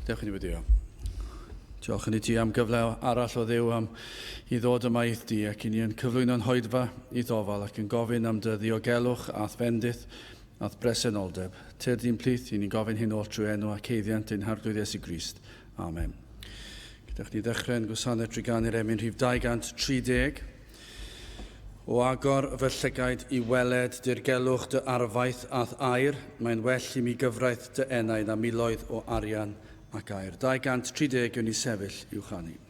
Dewch i ni wedi. Diolch yn i ti am gyfle arall o Dduw i ddod yma i'th di ac i ni yn cyflwyno'n hoedfa i ddofal ac yn gofyn am dy ddiogelwch ath fendith ath bresenoldeb. Tyr di'n plith i ni'n gofyn hyn oll trwy enw ac eiddiant ein harglwydd Iesu Grist. Amen. Gyda'ch ni ddechrau'n gwasanaeth Triganu'r Emyn rhif 230. O agor fy llygaid i weled dirgelwch dy arfaith ath air, mae'n well i mi gyfraith dy enaid a miloedd o arian ac air. 230 yn ei sefyll i'w chanu.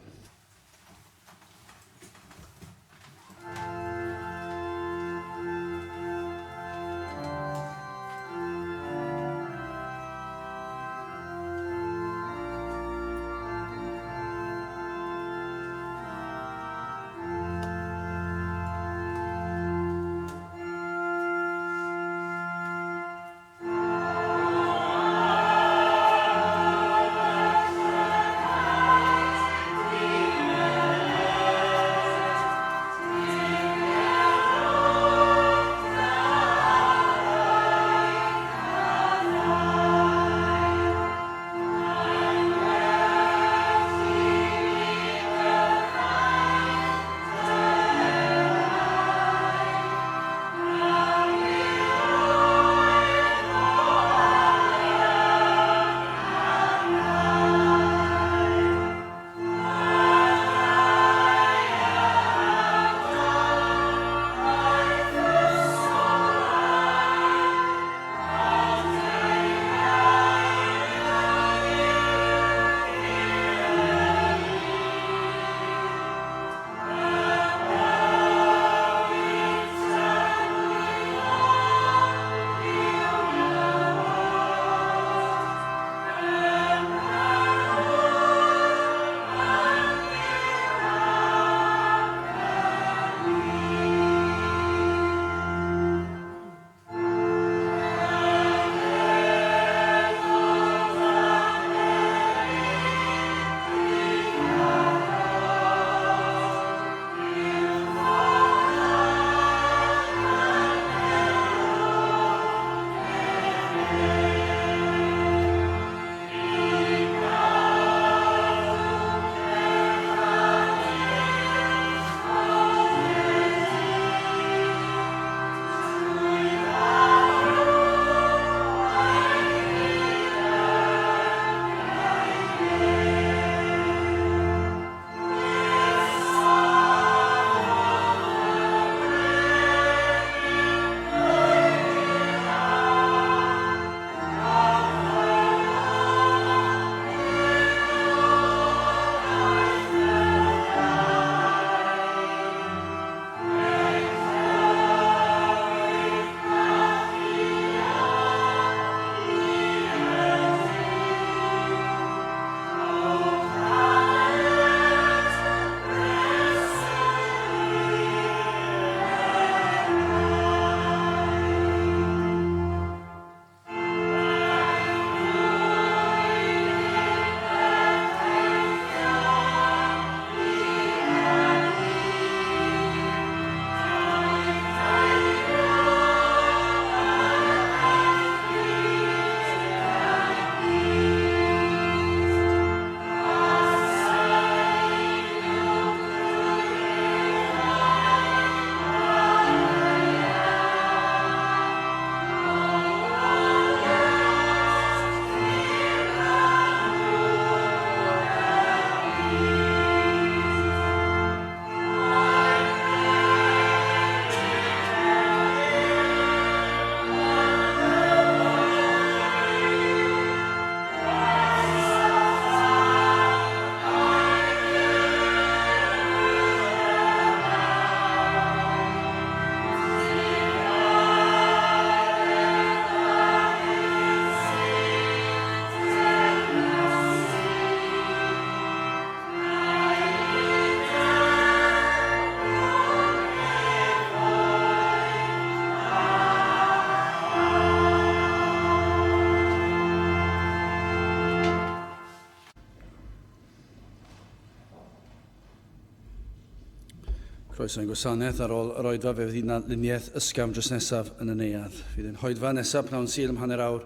Croeso'n gwasanaeth ar ôl yr oedfa fe fydd hi'n luniaeth ysgafn dros nesaf yn y neuadd. Fydd yn hoedfa nesaf pnawn Sul am hanner awr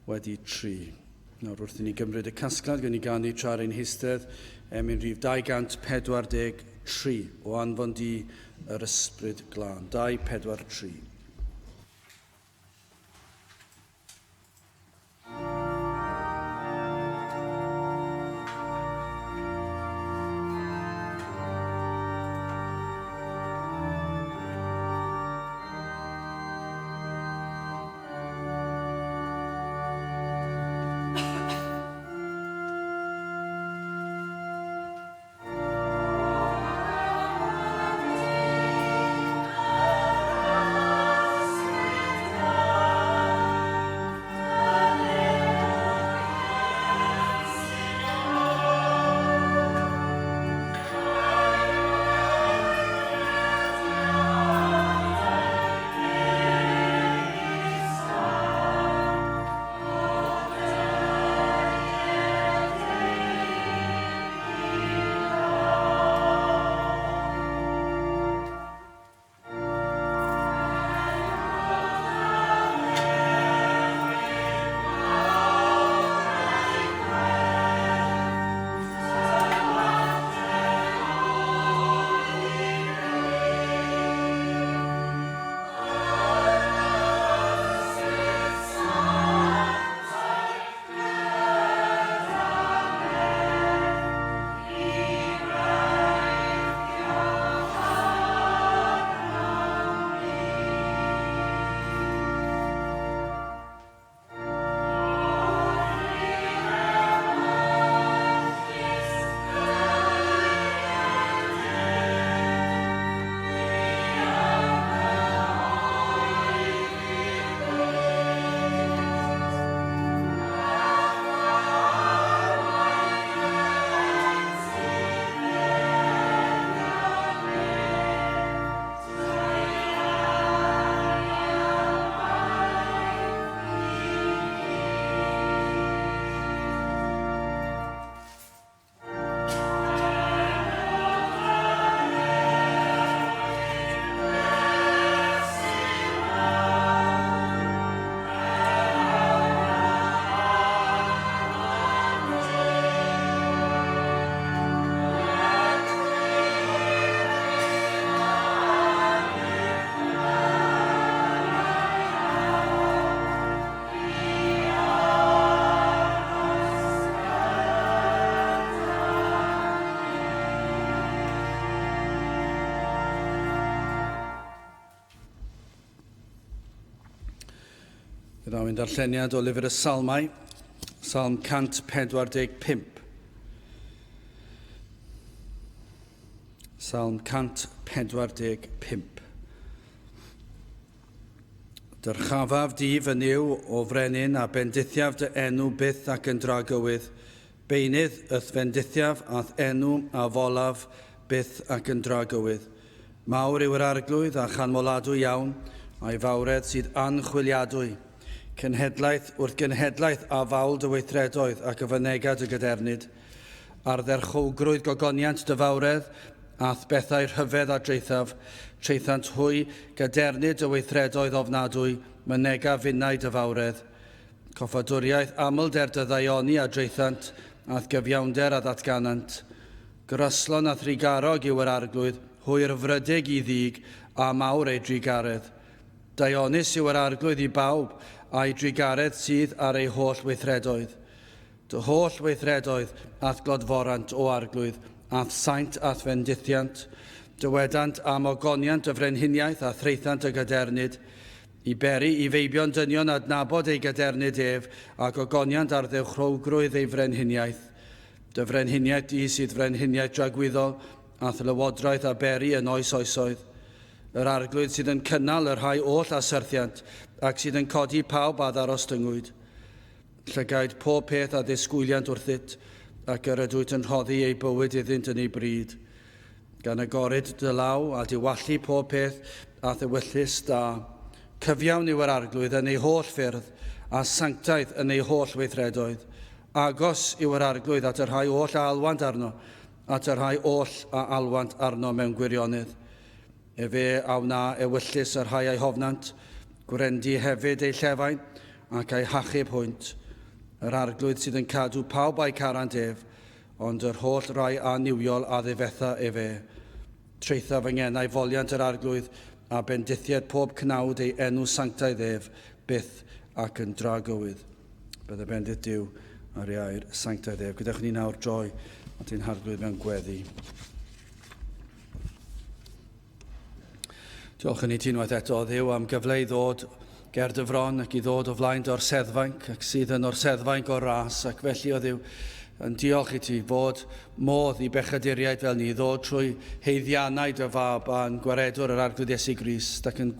wedi 3. Nawr wrth i ni gymryd y casgliad gan i ganu tra'r ein hystedd yn rhif 243 o anfon di yr ysbryd glân. 243. Rwy'n darlleniad o lyfr y Salmau, Salm 145. Salm 145. Dyrchafaf di fy niw o frenin a bendithiaf dy enw byth ac yn dragywydd, beinydd yth fendithiaf ath enw a folaf byth ac yn dragywydd. Mawr yw'r arglwydd a chanmoladwy iawn, a'i fawredd sydd anchwiliadwy. Cenhedlaeth wrth genhedlaeth a fawl dy weithredoedd ac y fynegad y gydernid. Ar dderchwgrwydd gogoniant dy fawredd, ath bethau rhyfedd a dreithaf, treithant hwy gydernid y weithredoedd ofnadwy, mynega funnau dy fawredd. Coffadwriaeth aml der dy ddaioni a dreithant, ath gyfiawnder a ddatganant. Gryslon a thrigarog yw yr arglwydd, hwyr frydig i ddig a mawr ei drigaredd. Daionis yw yr arglwydd i bawb a'i drigaredd sydd ar ei holl weithredoedd. Dy holl weithredoedd ath glodforant o arglwydd, ath saint ath fendithiant, dywedant am ogoniant y frenhiniaeth a threithant y gydernid, i beri i feibion dynion adnabod ei gydernid ef ac ogoniant ar ddewchrowgrwydd ei frenhiniaeth. Dy frenhiniaeth di sydd frenhiniaeth dragwyddol, ath lywodraeth a beri yn oes oesoedd. Yr arglwydd sydd yn cynnal yr rhai oll a syrthiant ac sydd yn codi pawb a ddaros dyngwyd. Llygaid pob peth a ddisgwyliant wrthyt ac yr ydwyt yn rhoddi ei bywyd iddynt yn ei bryd. Gan agorid dy law a diwallu pob peth a ddiwyllus da. Cyfiawn yw yr arglwydd yn ei holl ffyrdd a sanctaeth yn ei holl weithredoedd. Agos yw yr arglwydd at yr rhai oll a alwant arno, at yr rhai oll a alwant arno mewn gwirionedd. Fe awna ewyllus yr rhai ei hofnant, gwrendi hefyd ei llefain ac ei hachub hwynt. Yr arglwydd sydd yn cadw pawb a'i carant ef, ond yr holl rai aniwiol a ddifetha efe. Treitha fy ngenau foliant yr arglwydd a bendithiad pob cnawd ei enw sanctaidd ef, byth ac yn dragywydd. Bydde bendith Duw ar iair sanctaidd ef. Gyda'ch ni nawr droi at ein harglwydd mewn gweddi. Diolch yn ei ti unwaith eto o Dduw am gyfle i ddod ger dy fron ac i ddod o flaen o'r seddfainc ac sydd yn o'r seddfainc o'r ras ac felly o Dduw yn diolch i ti fod modd i bechaduriaid fel ni ddod trwy heiddiannau dy fab a'n gwaredwr yr arglwydd Iesu Grist ac yn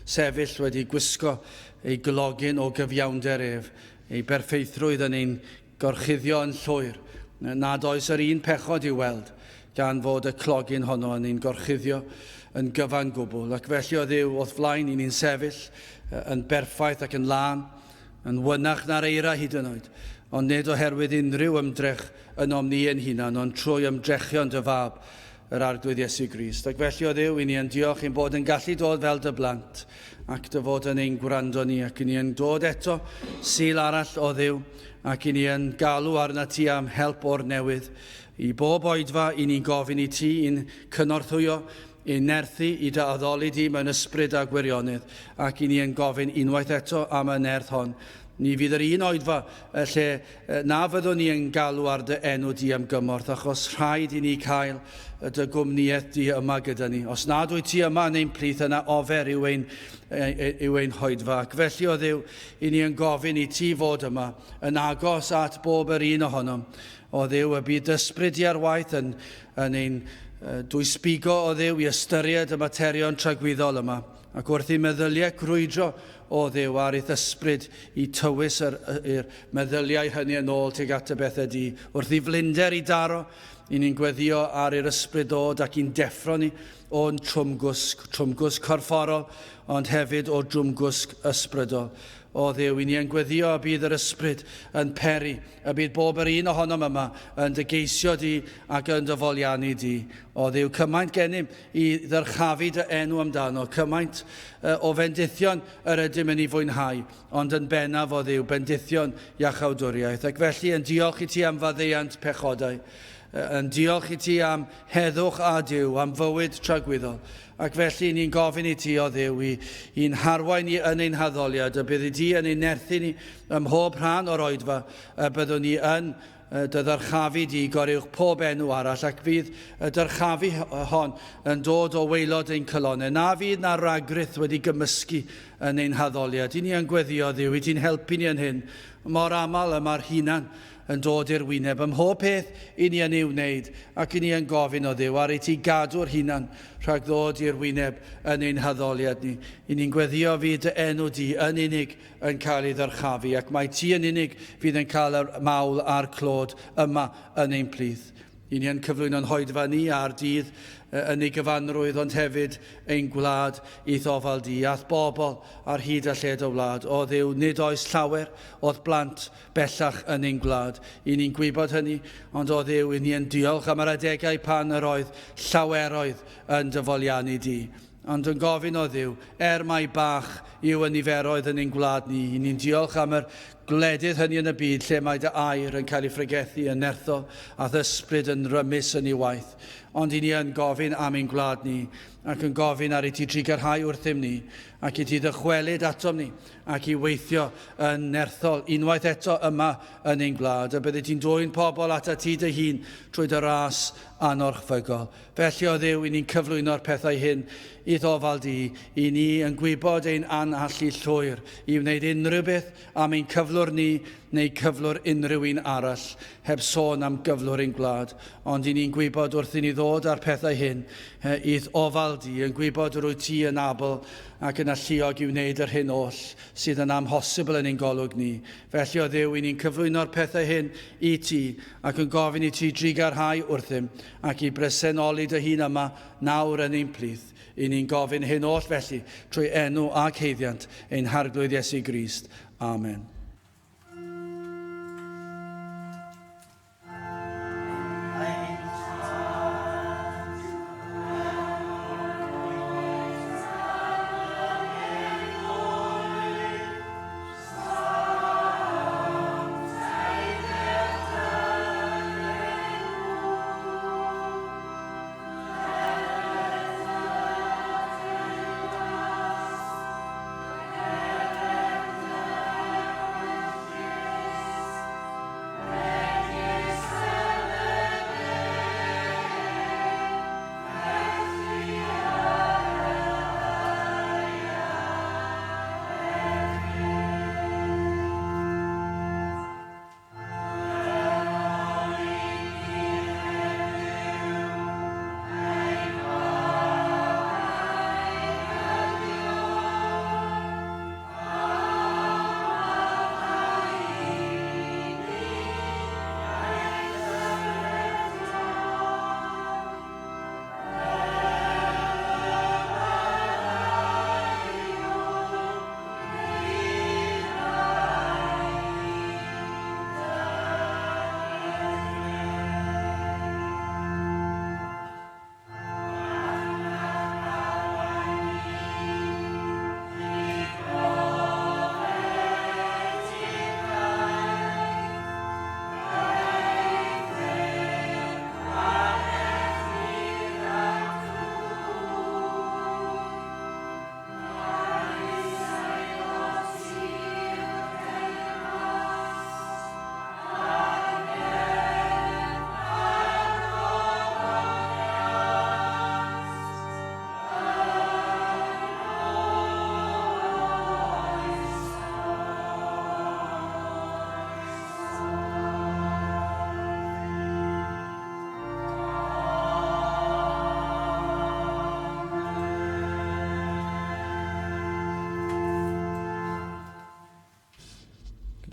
sefyll wedi gwisgo ei glogyn o gyfiawnder ef, ei berffeithrwydd yn ein gorchuddio yn llwyr. Nad oes yr un pechod i'w weld gan fod y clogyn honno yn ein gorchuddio yn gyfan gwbl. Ac felly o Dduw wrth flaen i ni'n sefyll yn berffaith ac yn lân, yn wynach na'r eira hyd yn oed, ond nid oherwydd unrhyw ymdrech yn omni ein hunan, ond trwy ymdrechion dy fab, yr arglwydd Iesu Grist. Ac felly o Dduw, i ni yn diolch ein bod yn gallu dod fel dy blant, ac dy fod yn ein gwrando ni, ac i ni yn dod eto sil arall o Dduw, ac i ni yn galw arna ti am help o'r newydd, i bob oedfa i ni'n gofyn i ti i'n cynorthwyo, i nerthu i dy addoli di mewn ysbryd a gwirionedd, ac i ni yn gofyn unwaith eto am y nerth hon. Ni fydd yr un oedfa lle na fyddwn ni yn galw ar dy enw di am gymorth, achos rhaid i ni cael dy gwmniaeth di yma gyda ni. Os nad wyt ti yma yn ein plith, yna ofer yw ein hoedfa. Ac felly o Dduw, i ni yn gofyn i ti fod yma yn agos at bob yr un ohonom. O Dduw, y bydd ysbryd i'r waith yn ein dwy sbigo o Dduw i ystyried y materion tragwyddol yma, ac wrth i meddyliau crwydro o Dduw ar eith ysbryd i tywys i'r meddyliau hynny yn ôl tuag at y bethau di, wrth i flinder i daro, i ni'n gweddio ar yr ysbryd dod ac i'n deffro ni o'n trwmgwsg corfforol, ond hefyd o drwmgwsg ysbrydol. O Dduw, i ni yn gweddio a bydd yr ysbryd yn peri, a bydd bob yr un ohonom yma yn dy geisio di ac yn dy foliannu di. O Dduw, cymaint gennym i ddyrchafu dy enw amdano, cymaint o fendithion yr ydym yn ei fwynhau, ond yn bennaf o Dduw, bendithion iachawdwriaeth. Ac felly yn diolch i ti am faddeuant pechodau, yn diolch i ti am heddwch a Duw, am fywyd tragwyddol. Ac felly ni'n gofyn i ti o Dduw i'n harwain ni yn ein haddoliad, a bydd i ti yn ein nerthu ni ym mhob rhan o'r oedfa, a byddwn ni yn dy ddyrchafu di goriwch pob enw arall, ac fydd y dyrchafu hon yn dod o waelod ein cylonau. Na fydd na ragryth wedi gymysgu yn ein haddoliad. I ni yn gweddio Dduw, i ti'n helpu ni yn hyn, mor aml yma'r hunan yn dod i'r wyneb. Ym mhob peth i ni yn ei wneud, ac i ni yn gofyn o Dduw, ar ei ti gadw'r hunan rhag ddod i'r wyneb yn ein haddoliad ni. I ni'n gweddio fydd dy enw di yn unig yn cael ei ddyrchafu, ac mae ti yn unig fydd yn cael y mawl a'r clod yma yn ein plith. I ni yn cyflwyno'n hoedfa ni a'r dydd yn ei gyfanrwydd, ond hefyd ein gwlad i ddofal di, ath bobl ar hyd a lled o wlad. O Dduw, nid oes llawer oedd blant bellach yn ein gwlad. I ni'n gwybod hynny, ond o Dduw, i ni yn diolch am yr adegau pan yr oedd llaweroedd yn dyfoliannu di. Ond yn gofyn o Dduw, mai bach yw y niferoedd yn ein gwlad ni, i ni'n diolch am yr gwledydd hynny yn y byd lle mae dy air yn cael ei ffregethu yn nerthol a ddysbryd yn rymus yn ei waith. Ond i ni yn gofyn am ein gwlad ni, ac yn gofyn ar ei ti trigarhau wrthym ni, ac i ti ddychwelyd atom ni, ac i weithio yn nerthol unwaith eto yma yn ein gwlad. A bydde ti'n dwy'n pobl at ti dy hun trwy dy ras anorchfygol. Felly o Dduw, i ni'n cyflwyno'r pethau hyn i ddofal di, i ni yn gwybod ein anallu llwyr, i wneud unrhyw beth am ein cyflwr ni neu cyflwr unrhyw un arall, heb sôn am gyflwr ein gwlad. Ond i ni'n gwybod wrth i ni ddod ar pethau hyn i ddofal di, yn gwybod rwy ti yn abl ac yn alluog i wneud yr hyn oll sydd yn amhosibl yn ein golwg ni. Felly o Dduw, i ni'n cyflwyno'r pethau hyn i ti, ac yn gofyn i ti drigarhau wrthym, ac i bresennoli dy hun yma nawr yn ein plith. I ni'n gofyn hyn oll felly trwy enw ac heiddiant ein harglwydd Iesu Grist. Amen.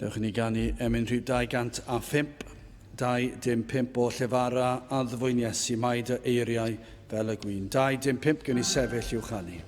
Dewch ni ganu emyn rhyw 205, 255 o llefara a ddfwyn Iesu, mae dy eiriau fel y gwyn. 255 gen i sefyll i'w chanu.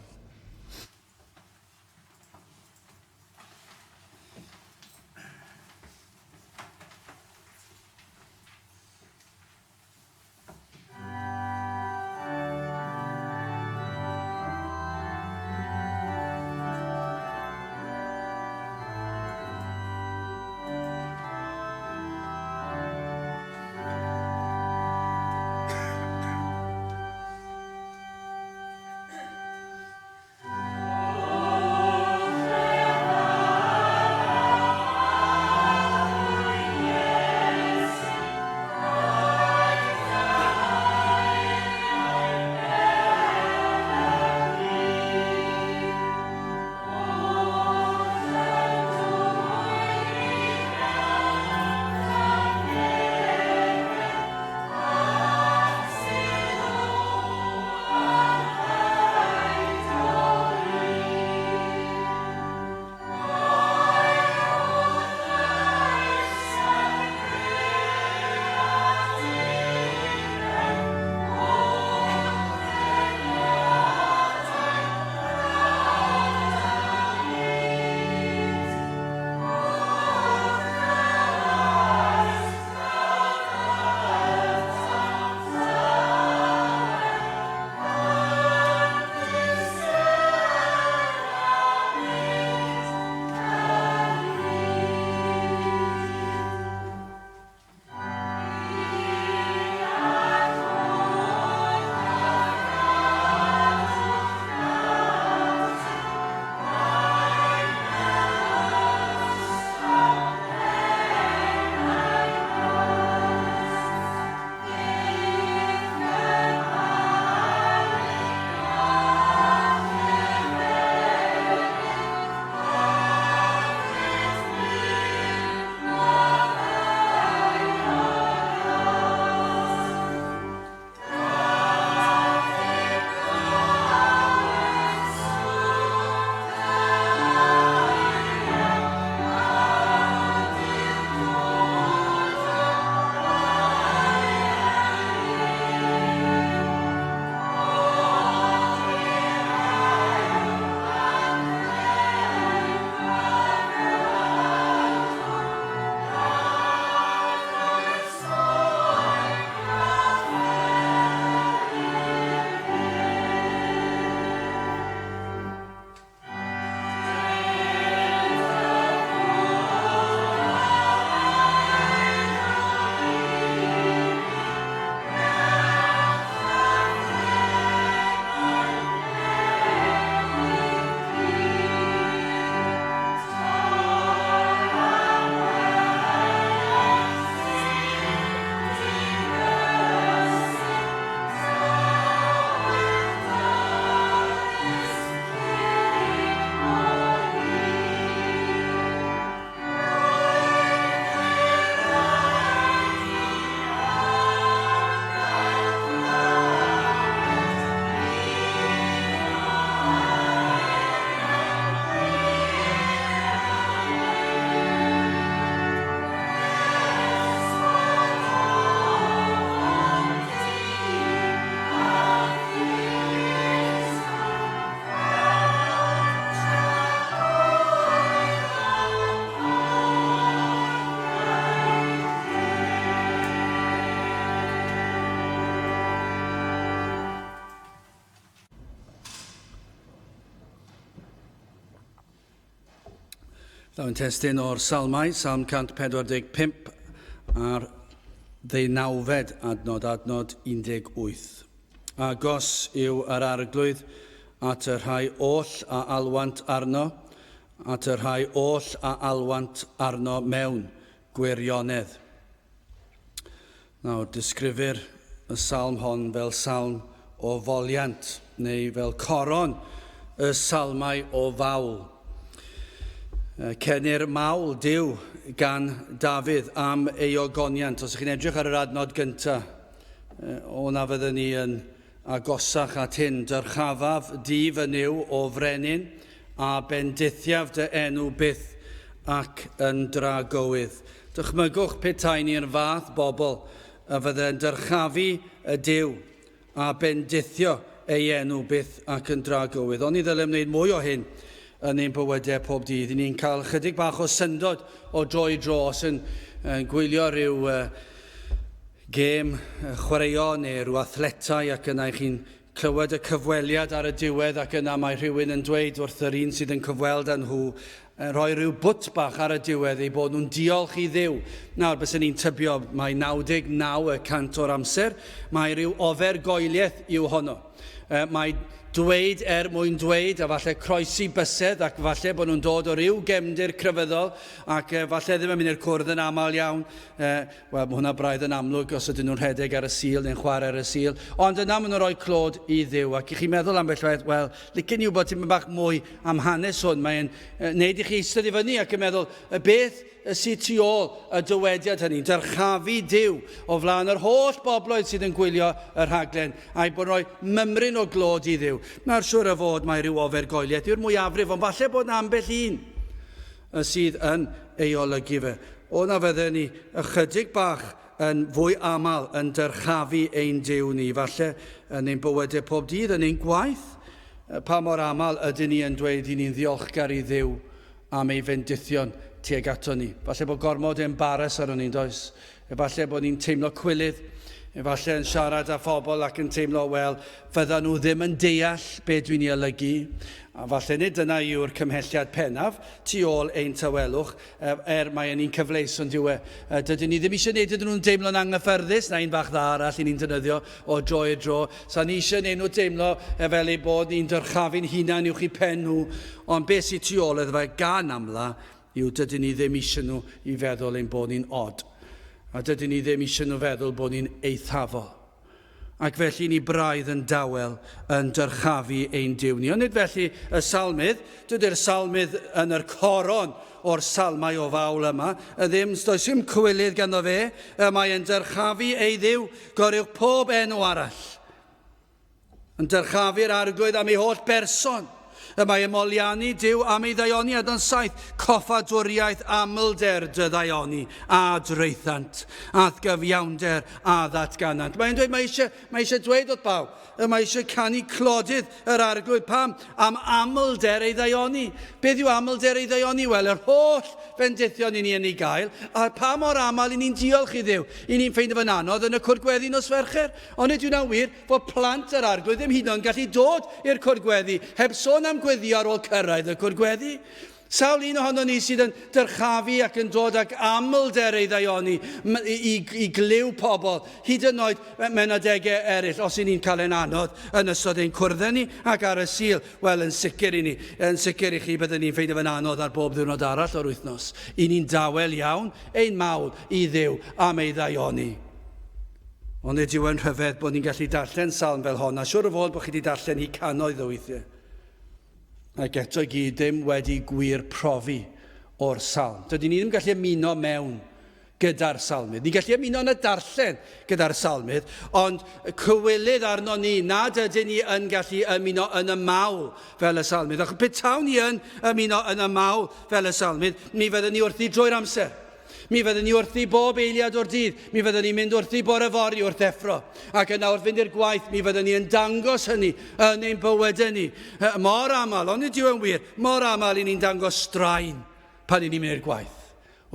Dawn testyn o'r salmau, Salm 145 a'r 19 adnod 18. Agos yw yr arglwydd at y rhai oll a alwant arno, at y rhai oll a alwant arno mewn gwirionedd. Nawr, disgrifir y salm hon fel salm o foliant, neu fel coron y salmau o fawl. Cenir mawl Duw gan Dafydd am ei ogoniant. Os ych chi'n edrych ar yr adnod gyntaf, o'na fydden ni yn agosach at hyn. Dyrchafaf di fy niw o frenin, a bendithiaf dy enw byth ac yn dragowydd. Dychmygwch petai ni'r fath bobl a fydde'n dyrchafu y Duw a bendithio ei enw byth ac yn dragowydd. Ond ni ddylem wneud mwy o hyn yn ein bywydau pob dydd. Ni'n cael chydig bach o syndod o dro i dro os yn gwylio rhyw gêm chwaraeo neu rhyw athletau ac yna chi'n clywed y cyfweliad ar y diwedd ac yna mae rhywun yn dweud wrth yr un sydd yn cyfweld â nhw rhoi rhyw bwt bach ar y diwedd ei bod nhw'n diolch i Dduw. Nawr, bys ni'n tybio, mae 99% o'r amser, mae rhyw ofergoeliaeth i'w honno. Mae dweud mwyn dweud a falle croesi bysedd ac falle bod nhw'n dod o ryw gefndir crefyddol ac falle ddim yn mynd i'r cwrdd yn aml iawn. Wel, mae hwnna braidd yn amlwg os ydyn nhw'n rhedeg ar y sil neu'n chwarae ar y sil. Ond yna maen nhw'n rhoi clod i Dduw ac i chi meddwl ambell waith, wel, licen i wybod ti'n bach mwy am hanes hwn. Mae'n neud i chi eistedd i fyny ac yn meddwl, beth sydd tu ôl y dywediad hynny, dyrchafu Duw o flaen yr holl bobloedd sydd yn gwylio y rhaglen a'i bod rhoi mymryn o glod i Dduw. Nawr siŵr o fod mae rhyw ofergoeliaeth yw'r mwyafrif, ond falle bod na ambell un sydd yn ei olygu fe. O na fydden ni ychydig bach yn fwy aml yn dyrchafu ein Duw ni, falle yn ein bywydau pob dydd, yn ein gwaith. Pa mor aml ydyn ni yn dweud i ni'n ddiolchgar i Dduw am ei fendithion tuag ato ni. Falle bod gormod embaras ar ni'n does. Falle bod ni'n teimlo cwilydd. Falle yn siarad â phobl ac yn teimlo, wel, fydda nhw ddim yn deall beth dwi'n ei olygu. A falle nid dyna yw'r cymhelliad pennaf tu ôl ein tawelwch, mae yn un cyfleus ond yw dydyn ni ddim eisiau gwneud ydyn nhw'n deimlo'n anghyffyrddus, na un bach dda arall i ni'n defnyddio o dro i dro. Sa ni eisiau gwneud nhw deimlo fel ei bod ni'n dyrchafu'n hunan uwch i pen nhw, ond beth sydd tu ôl iddo fe gan amla yw dydyn ni ddim eisiau nhw i feddwl ein bod ni'n od. A dydyn ni ddim eisiau nhw feddwl bod ni'n eithafol. Ac felly ni braidd yn dawel yn dyrchafu ein Duw ni. Ond nid felly y salmydd, dydy'r salmydd yn yr coron o'r salmau o fawl yma, does dim cywilydd ganddo fe, mae'n dyrchafu ei Dduw, goriwch pob enw arall. Yn dyrchafu'r arglwydd am ei holl berson. Mae ymoliannu Duw am ei ddaioni adon 7, coffadwriaeth amlder dy ddaioni, a dreithant, athgyfiawnder a ddatganant. Mae'n dweud, mae eisiau dweud wrth bawb, mae eisiau canu clodydd yr arglwydd pam am amlder ei ddaioni. Beth yw amlder ei ddaioni? Wel, yr holl bendithion i ni yn ei gael, a pa mor aml i ni'n diolch i Dduw. I ni'n ffeindio fe'n anodd yn y cwrdd nos Fercher. Ond ydyw na wir fod plant yr arglwydd ddim hyd yn oed gallu dod i'r cwrdd heb sôn am gweddi ar ôl cyrraedd y cwrdd. Sawl un ohono ni sydd yn dyrchafu ac yn dod ag amlder ei ddaioni i gliw pobl, hyd yn oed mewn adegau eraill, os i ni'n cael ein anodd yn ystod ein cwrdd ni ac ar y sil, wel yn sicr i ni, yn sicr i chi byddwn ni'n ffeindio fe'n anodd ar bob ddiwrnod arall o'r wythnos. I ni'n dawel iawn ein mawl i Dduw am ei ddaioni. Ond nid yw yn rhyfedd bod ni'n gallu darllen salm fel hon, a siwr o fod bod chi wedi darllen hi cannoedd o weithiau. Ac eto i gyd ddim wedi gwir profi o'r salm. Dydyn ni ddim gallu ymuno mewn gyda'r salmydd. Ni'n gallu ymuno yn y darllen gyda'r salmydd, ond cywilydd arno ni nad ydyn ni yn gallu ymuno yn y mawl fel y salmydd. Ac petawn ni yn ymuno yn y mawl fel y salmydd, mi fyddwn ni wrthi drwy'r amser. Mi fyddwn ni wrthi bob eiliad o'r dydd. Mi fyddwn ni'n mynd wrthi bore fori wrth effro. Ac yna wrth fynd i'r gwaith, mi fyddwn ni yn dangos hynny yn ein bywydau ni. Mor aml, ond nid yw yn wir, mor aml i ni'n dangos straen pan i ni'n mynd i'r gwaith.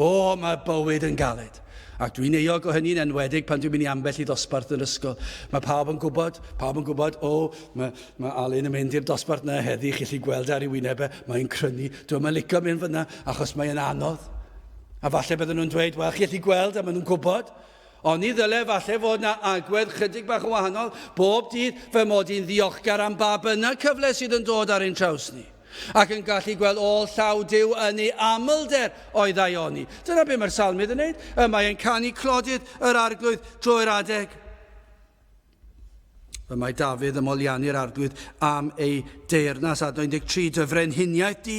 O, mae bywyd yn galed. Ac dwi'n eog o hynny'n enwedig pan dwi'n mynd i ambell i ddosbarth yn ysgol. Mae pawb yn gwybod, mae Alun yn mynd i'r dosbarth na heddi, chi'n gallu gweld ar ei wynebau, mae'n crynu. Dwi'n licio mynd fyna achos mae'n anodd. A falle bydden nhw'n dweud, wel, chi allu gweld a maen nhw'n gwybod. Ond ni ddyle falle fod na agwedd chydig bach o wahanol, bob dydd fy mod i'n ddiolchgar am ba bynnag cyfle sydd yn dod ar ein traws ni. Ac yn gallu gweld ôl llaw Duw yn ei amlder o'i ddaioni. Dyna beth mae'r salmydd yn gwneud. Mae'n canu clodydd yr arglwydd drwy'r adeg. Mae Dafydd yn molianu'r arglwydd am ei deyrnas a 13, dy frenhiniaeth di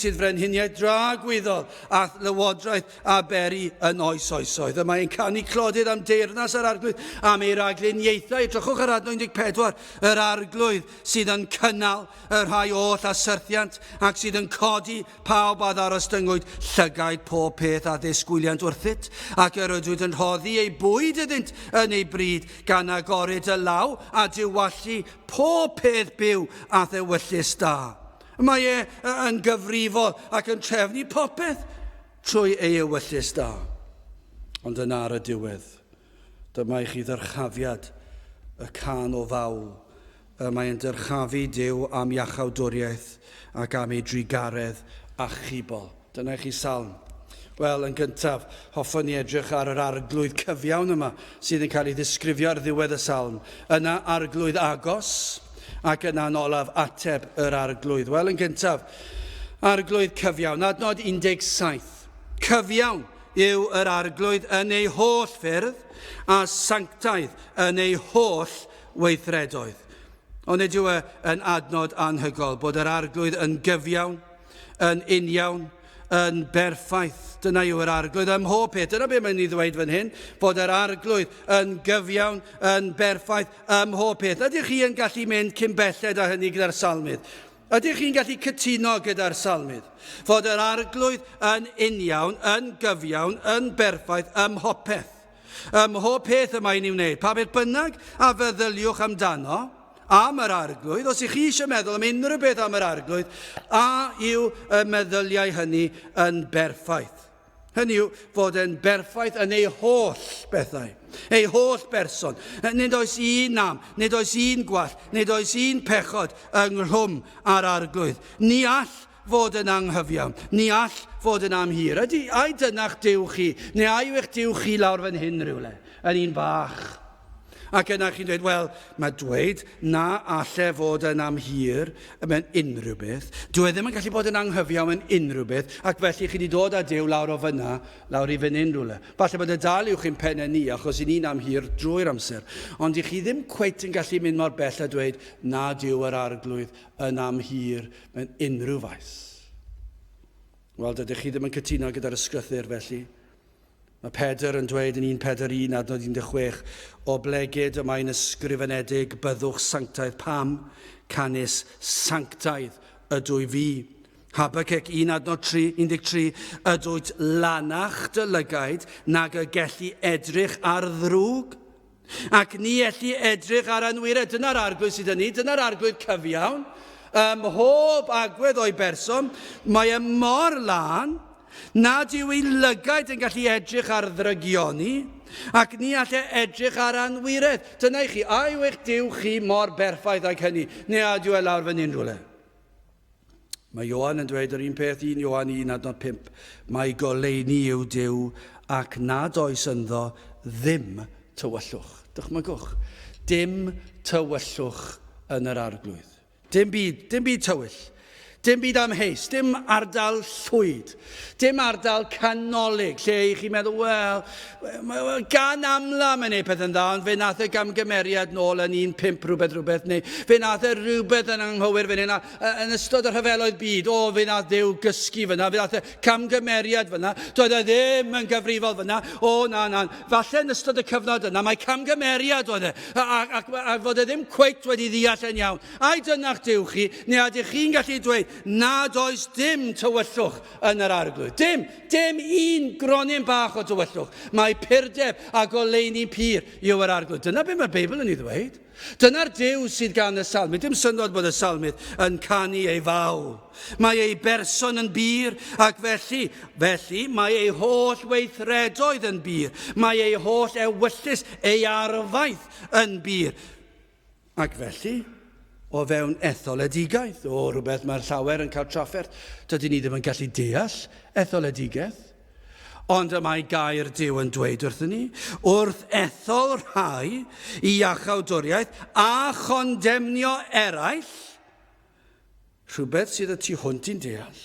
sydd frenhiniaeth dragwyddol a lywodraeth a beri yn oes oesoedd. A mae'n canu clodydd am deyrnas yr arglwydd am ei ragluniaethau. Edrychwch ar adnod 14, yr arglwydd sydd yn cynnal y rhai oll a syrthiant ac sydd yn codi pawb a ddarostyngwyd llygaid pob peth a ddisgwyliant wrthyt ac yr ydwyd yn rhoddi ei bwyd iddynt yn ei bryd gan agored y law a diwallu pob peth byw a ddewyllus da. Mae yn gyfrifol ac yn trefnu popeth trwy ei ewyllus da. Ond yna ar y diwedd, dyma i chi ddyrchafiad y can o fawl. Mae'n dyrchafu Duw am iachawdwriaeth ac am ei drigaredd a chibol. Dyna i chi salm. Wel, yn gyntaf, hoffwn ni edrych ar yr arglwydd cyfiawn yma sydd yn cael ei ddisgrifio ar ddiwedd y salm. Yna arglwydd agos ac yna'n olaf ateb yr arglwydd. Wel, yn gyntaf, arglwydd cyfiawn, adnod 17. Cyfiawn yw yr arglwydd yn ei holl ffyrdd a sanctaidd yn ei holl weithredoedd. Ond ydyw yn adnod anhygol bod yr arglwydd yn gyfiawn, yn uniawn, yn berffaith. Dyna yw yr arglwydd ym mhob peth. Dyna beth mae'n ei ddweud fan hyn, bod yr arglwydd yn gyfiawn, yn berffaith ym mhob peth. Ydych chi yn gallu mynd cyn belled â hynny gyda'r salmydd? Ydych chi'n gallu cytuno gyda'r salmydd? Fod yr arglwydd yn uniawn, yn gyfiawn, yn berffaith ym mhob peth. Ym mhob peth yma i ni wneud. Pa beth bynnag a feddyliwch amdano, am yr arglwydd, os ych chi eisiau meddwl am unrhyw beth am yr arglwydd, a yw y meddyliau hynny yn berffaith. Hynny yw fod yn berffaith yn ei holl bethau, ei holl berson. Nid oes un nam, nid oes un gwall, nid oes un pechod ynghlwm ar arglwydd. Ni all fod yn anghyfiawn, ni all fod yn amhir. Ai dyna'ch diw chi, neu ai yw'ch diw chi lawr fan hyn rhywle, yn un bach. Ac yna chi'n dweud, wel, mae dweud na alle fod yn amhir mewn unrhyw beth. Dwi ddim yn gallu bod yn anghyfiawn mewn unrhyw beth, ac felly chi wedi dod â Duw lawr o fyna, lawr i fan hyn rhywle. Falle bod y dal uwch i'n pen ni, achos i ni'n amhir drwy'r amser. Ond i chi ddim cweit yn gallu mynd mor bell a dweud na Duw yr arglwydd yn amhir mewn unrhyw faes. Wel, dydych chi ddim yn cytuno gyda'r ysgrythyr felly. Mae Pedr yn dweud yn 1:4 adnod 16, o blegyd y mae'n ysgrifenedig byddwch sanctaidd pam, canis sanctaidd ydw i fi. Habacuc 1:13, ydwyt lanach dy lygaid nag y gellu edrych ar ddrwg, ac ni ellu edrych ar anwyred. Dyna'r arglwydd sydd yn ni, dyna'r arglwydd cyfiawn. Mhob agwedd o'i berson, mae mor lan, nad yw ei lygaid yn gallu edrych ar ddrygioni, ac ni allai edrych ar anwyred. Dyna i chi, a yw eich Duw chi mor berffaith ag hynny, neu a dyw e lawr fan hyn rhywle? Mae Ioan yn dweud yr un peth, 1 Ioan 1:5, mae goleuni yw Duw ac nad oes ynddo ddim tywyllwch. Dychmygwch, dim tywyllwch yn yr arglwydd. Dim byd tywyll. Dim byd amheus, dim ardal llwyd, dim ardal canolig, lle i chi meddwl, wel, gan amla mae'n ei peth yn dda, ond fe nath y gamgymeriad nôl yn 1:5 rhywbeth, neu fe nath y rhywbeth yn anghywir fan hynna, yn ystod yr rhyfeloedd byd, fe nath Duw gysgu fyna, fe nath y camgymeriad fyna, doedd e ddim yn gyfrifol fyna, na, falle yn ystod y cyfnod yna, mae camgymeriad oedd e, a fod e ddim cweit wedi ddeall yn iawn. Ai dyna'ch Duw chi, neu ydych chi'n gallu dweud, nad oes dim tywyllwch yn yr arglwydd. Dim un gronyn bach o tywyllwch. Mae purdeb a goleuni pur yw yr arglwydd. Dyna beth mae'r Beibl yn ei ddweud. Dyna'r Duw sydd gan y salmydd. Dim syndod bod y salmydd yn canu ei fawl. Mae ei berson yn bir, ac felly mae ei holl weithredoedd yn bir. Mae ei holl ewyllus, ei arfaith yn bir. Ac felly, o fewn etholedigaeth, rhywbeth mae'r llawer yn cael trafferth, dydyn ni ddim yn gallu deall etholedigaeth. Ond y mae gair Duw yn dweud wrthyn ni, wrth ethol rhai i iachawdwriaeth a chondemnio eraill, rhywbeth sydd y tu hwnt i'n deall,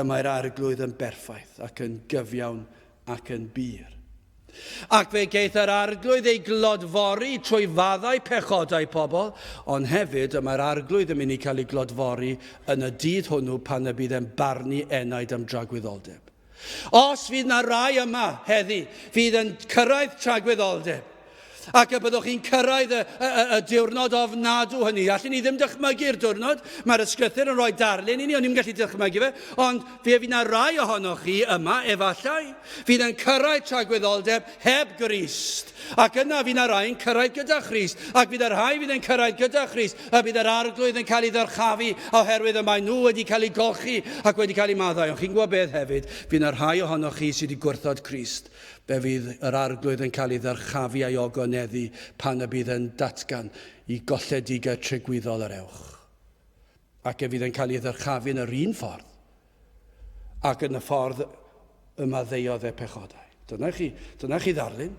mae'r arglwydd yn berffaith ac yn gyfiawn ac yn bir. Ac fe geith yr arglwydd ei glodfori trwy faddau pechodau pobl, ond hefyd mae'r arglwydd yn mynd i cael ei glodfori yn y dydd hwnnw pan y bydd e'n barnu enaid am dragwyddoldeb. Os fydd yna rai yma heddi fydd yn cyrraedd tragwyddoldeb, ac y byddwch chi'n cyrraedd y diwrnod ofnadw hynny. Allwn ni ddim dychmygu'r diwrnod. Mae'r ysgrythur yn rhoi darlun i ni, ond ni'n gallu dychmygu fe. Ond fydd yna rai ohonoch chi yma, efallai, fydd yn cyrraedd tragwyddoldeb heb Grist. Ac yna fydd yna rai yn cyrraedd gyda Christ. Ac fydd y rhai fydd yn cyrraedd gyda Christ. A bydd yr arglwydd yn cael ei ddyrchafu oherwydd y mae nhw wedi cael ei golchi ac wedi cael ei maddau. Ond chi'n gwybod beth hefyd, fydd yna rhai ohonoch chi sydd wedi gwrthod Christ. Fe fydd yr arglwydd yn cael ei ddyrchafu a'i ogoneddu pan y bydd yn datgan i golledigau trigwyddol yr ewch. Ac e fydd yn cael ei ddyrchafu yn yr un ffordd ac yn y ffordd y maddeuodd e pechodau. Dyna chi ddarlun.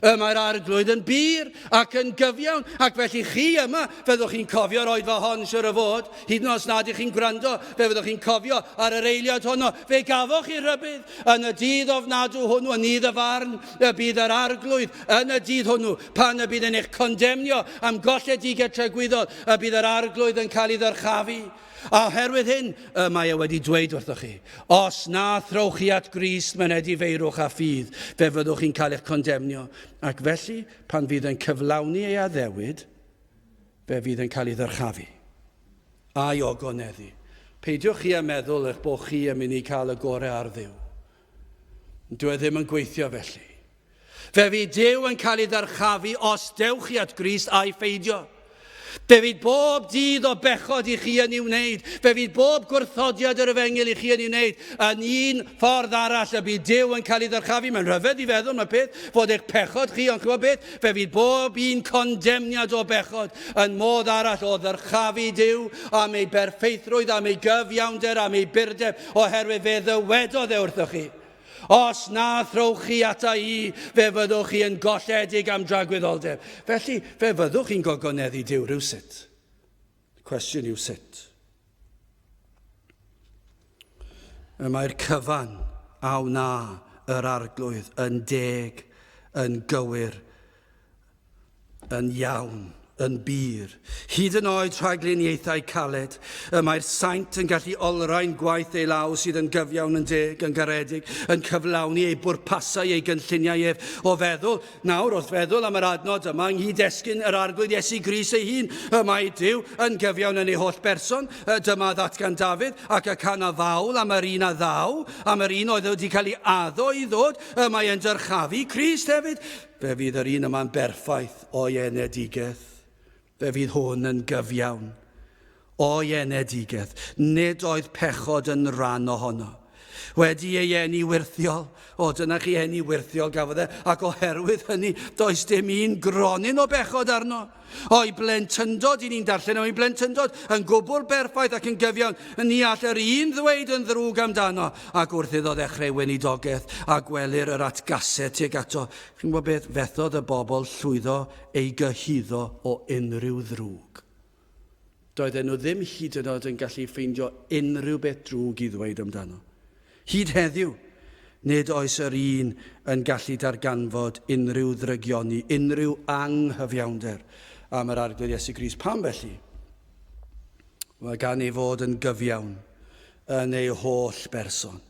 Mae'r arglwydd yn bir ac yn gyfiawn, ac felly chi yma, fyddwch chi'n cofio roed fo hon siwr o fod, hyd yn oes nad ych chi'n gwrando, fe fyddwch chi'n cofio ar yr eiliad honno, fe gafoch chi rybydd yn y dydd ofnadw hwnnw, yn nydd y farn, y bydd yr arglwydd yn y dydd hwnnw, pan y bydd yn eich condemnio am golledigau tragwyddol, y bydd yr arglwydd yn cael ei ddyrchafu. A oherwydd hyn, mae e wedi dweud wrthoch chi, os na throwch chi at Grist mynedi feirwch a ffydd, fe fyddwch chi'n cael eich condemnio. Ac felly, pan fydd yn cyflawni ei addewid, fe fydd yn cael ei ddyrchafu. A'i ogoneddu. Peidiwch chi a meddwl eich bod chi yn mynd i cael y gorau ar Dduw. Dwi e ddim yn gweithio felly. Fe fydd Duw yn cael ei ddyrchafu os dewch chi at Grist a'i pheidio. Fe fydd bob dydd o bechod i chi yn ei wneud. Fe fydd bob gwrthodiad yr efengil i chi yn ei wneud. Yn un ffordd arall y bydd Duw yn cael ei ddyrchafu. Mae'n rhyfedd i feddwl mae peth fod eich pechod chi, ond chybod beth? Fe fydd bob un condemniad o bechod yn modd arall o ddyrchafu Duw am ei berffeithrwydd, am ei gyfiawnder, am ei byrdeb, oherwydd fe ddywedodd e wrthoch chi. Os na throwch chi ata I, fe fyddwch chi yn golledig am dragwyddoldeb. Felly, fe fyddwch chi'n gogoneddu Duw rywsut. Cwestiwn yw sut. Mae'r cyfan a wna yr arglwydd yn deg, yn gywir, yn iawn, yn bir. Hyd yn oed rhagluniaethau caled, mae'r saint yn gallu olrhain gwaith ei law sydd yn gyfiawn yn deg, yn garedig, yn cyflawni ei bwrpasau, ei gynlluniau ef. O feddwl, nawr wrth feddwl am yr adnod yma, ynghyd esgyn yr arglwydd Iesu Grist ei hun, mae Duw yn gyfiawn yn ei holl berson, dyma ddatgan Dafydd, ac y can a fawl am yr un a ddaw, am yr un oedd wedi cael ei addo I ddod, mae e'n dyrchafu Crist hefyd. Fe fydd yr un yma'n berffaith o'i enedigeth. Fe fydd hwn yn gyfiawn o'i enedigeth. Nid oedd pechod yn rhan ohono. Wedi ei eni wirthiol, dyna chi eni wirthiol gafodd e, ac oherwydd hynny, does dim un gronyn o bechod arno. O'i blentyndod, i ni'n darllen o'i blentyndod, yn gwbl berffaith ac yn gyfiawn, ni all yr un ddweud yn ddrwg amdano, ac wrth iddo ddechrau weinidogaeth, a gwelir yr atgasau tuag ato. Chi'n gwybod beth, fethodd y bobl llwyddo ei gyhuddo o unrhyw ddrwg. Doedden nhw ddim hyd yn oed yn gallu ffeindio unrhyw beth drwg I ddweud amdano. Hyd heddiw, nid oes yr un yn gallu darganfod unrhyw ddrygioni, unrhyw anghyfiawnder am yr arglwydd Iesu Grist. Pam felly? Mae gan ei fod yn gyfiawn yn ei holl berson.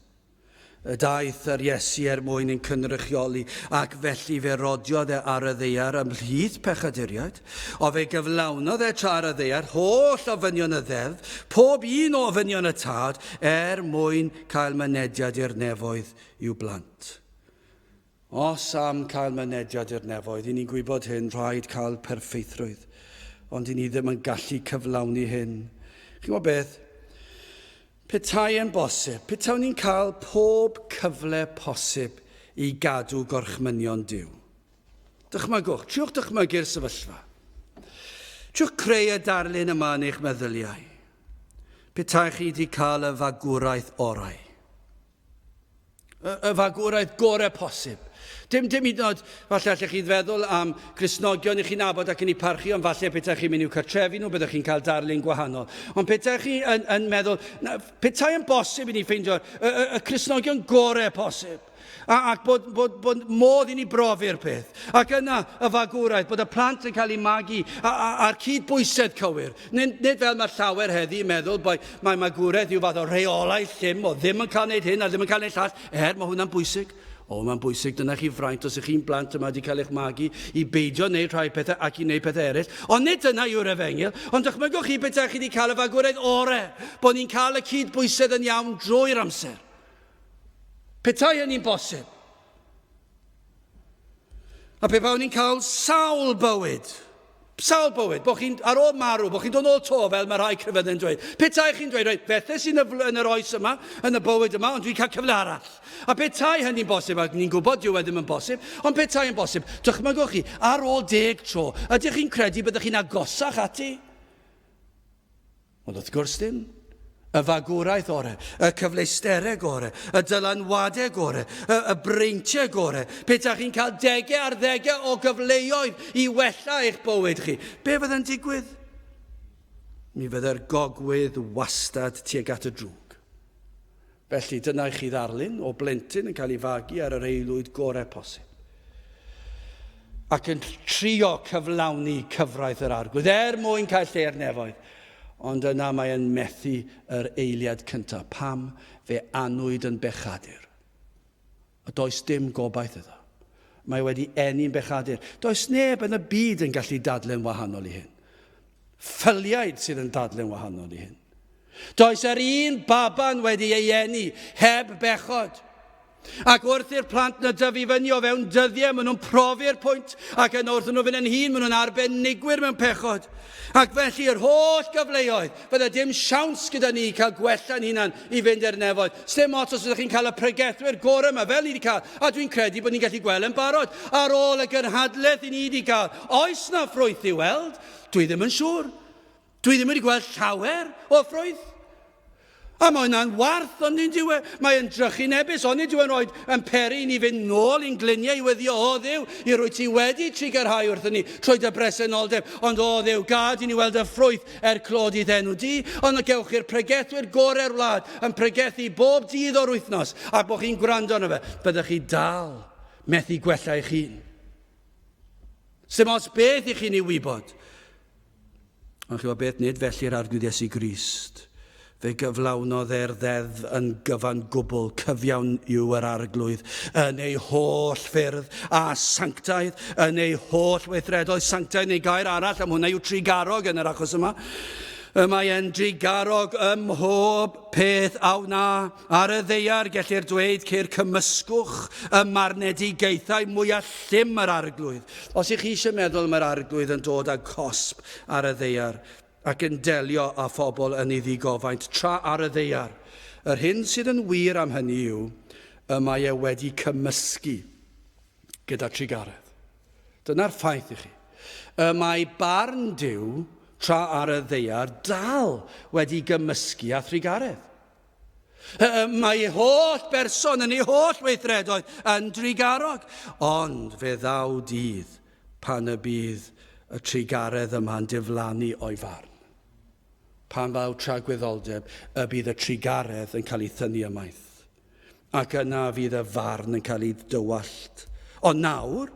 Daeth yr Iesu mwyn yn cynrychioli ac felly fe rodiodd e ar y ddaear ymhlith pechaduriaid. O fe gyflawnodd e tra ar y ddaear holl ofynion y ddeddf, pob un o ofynion y tad, mwyn cael mynediad i'r nefoedd i'w blant. Os am cael mynediad i'r nefoedd, I ni'n gwybod hyn, rhaid cael perffeithrwydd, ond I ni ddim yn gallu cyflawni hyn. Chi'n gwybod beth? Petai yn bosib, petawn ni'n cael pob cyfle posib I gadw gorchmynion Duw. Dychmygwch, triwch dychmygu'r sefyllfa. Triwch creu y darlun yma yn eich meddyliau. Petai chi wedi cael y fagwraeth orau. Y fagwraeth gorau posib. Dim hyd yn oed, falle allech chi feddwl am Gristnogion I chi'n nabod ac yn eu parchu, ond falle petai chi'n mynd i'w cartrefi nhw, byddwch chi'n cael darlun gwahanol. Ond petai chi yn meddwl, petai yn bosib I ni ffeindio y Gristnogion gorau posib, Ac bod modd i ni brofi'r peth. Ac yna y fagwraeth, bod y plant yn cael ei magu a'r cydbwysedd cywir. Nid fel mae'r llawer heddi i meddwl bod mae magwraeth yw fath o reolaeth llym o ddim yn cael gwneud hyn a ddim yn cael gwneud llall. Mae hwnna'n bwysig. Mae'n bwysig, dyna chi fraint os ych chi'n blant yma wedi cael eich magu i beidio wneud rhai pethau ac i wneud pethau eraill. Ond nid dyna yw'r Efengyl, ond dychmygwch chi beth chi wedi cael y fagwraeth orau, bod ni'n cael y cydbwysedd yn iawn drwy'r amser. Petai hynny'n bosib. A pe bawn ni'n cael sawl bywyd, bod chi'n ar ôl marw, bod chi'n dod nôl to fel mae rhai crefydd yn dweud. Petai chi'n dweud, bethau sy'n yn yr oes yma, yn y bywyd yma, ond dwi'n cael cyfle arall. A petai hynny'n bosib, ac ni'n gwybod dyw ddim yn bosib, ond petai yn bosib, dychmygwch chi, ar ôl 10 tro, ydych chi'n credu byddwch chi'n agosach ati? Ond wrth gwrs dim. Y fagwraeth orau, y cyfleusterau gorau, y dylanwadau gorau, y breintiau gorau. Petai chi'n cael degau ar ddegau o gyfleoedd i wella eich bywyd chi. Be fydda'n digwydd? Mi fydda'r gogwydd wastad tuag at y drwg. Felly dyna i chi ddarlun o blentyn yn cael ei fagu ar yr aelwyd gorau posib. Ac yn trio cyflawni cyfraith yr arglwydd, mwyn cael lle'r nefoedd. Ond yna mae e'n methu yr eiliad cyntaf. Pam fe anwyd yn bechadur. Does dim gobaith iddo. Mae wedi enni'n bechadur. Does neb yn y byd yn gallu dadlu'n wahanol i hyn. Ffyliaid sydd yn dadlu'n wahanol i hyn. Does yr un baban wedi ei enni heb bechod. Ac wrth i'r plant na dyfu fyny o fewn dyddiau, maen nhw'n profi'r pwynt, ac yn wrth nhw fynd yn hun, maen nhw'n arbenigwyr mewn pechod. Ac felly yr holl gyfleoedd, fydda dim siawns gyda ni cael gwella'n hunan i fynd i'r nefoedd. Sdim ots os ydych chi'n cael y pregethwyr gorau yma, fel ni wedi cael, a dwi'n credu bod ni'n gallu gweld yn barod. Ar ôl y gynhadledd i ni wedi cael, oes na ffrwyth i weld? Dwi ddim yn siŵr. Dwi ddim wedi gweld llawer o ffrwyth. A mae hwnna'n warth, ond ni'n diwe, mae'n drychu nebys, ond ni'n diwe'n rhoi yn peri ni fynd nôl i'n gliniau i weddio, o ddiw, i rwy ti wedi trigarhau wrth ni, trwy dy bresenoldeb, ond o ddiw, gad i ni weld y ffrwyth clod i ddenw di, ond gewch chi'r pregethwyr gorau'r wlad yn pregethu bob dydd o'r wythnos, a bod chi'n gwrando arno fe, byddwch chi dal methu gwella eich hun. Sdim os beth i chi'n ei wybod. Ond chi o beth nid felly'r arglwydd Iesu Grist. Fe gyflawnodd ddeddf yn gyfan gwbl, cyfiawn yw yr arglwydd, yn ei holl ffyrdd a sanctaidd, yn ei holl weithredoedd sanctaidd, neu gair arall, am hwnna yw trigarog yn yr achos yma. Mae e'n trigarog ym mhob peth awna ar y ddeiar, gellir dweud ceir cymysgwch y marnedigaethau mwyaf llym yr arglwydd. Os ych chi eisiau meddwl mae'r arglwydd yn dod â cosb ar y ddeiar, ac yn delio â phobl yn ei ddigofaint tra ar y ddeiar. Yr hyn sydd yn wir am hynny yw, y mae e wedi cymysgu gyda trigaredd. Dyna'r ffaith i chi. Y mae barn Duw tra ar y ddeiar dal wedi gymysgu â trigaredd. Mae ei holl berson yn ei holl weithredoedd yn trigarog, ond fe ddaw dydd pan y bydd y trigaredd yma'n diflannu o'i farn. Pan faw tragwyddoldeb, y bydd y trigaredd yn cael ei thynnu ymaith. Ac yna fydd y farn yn cael ei dywallt. Ond nawr,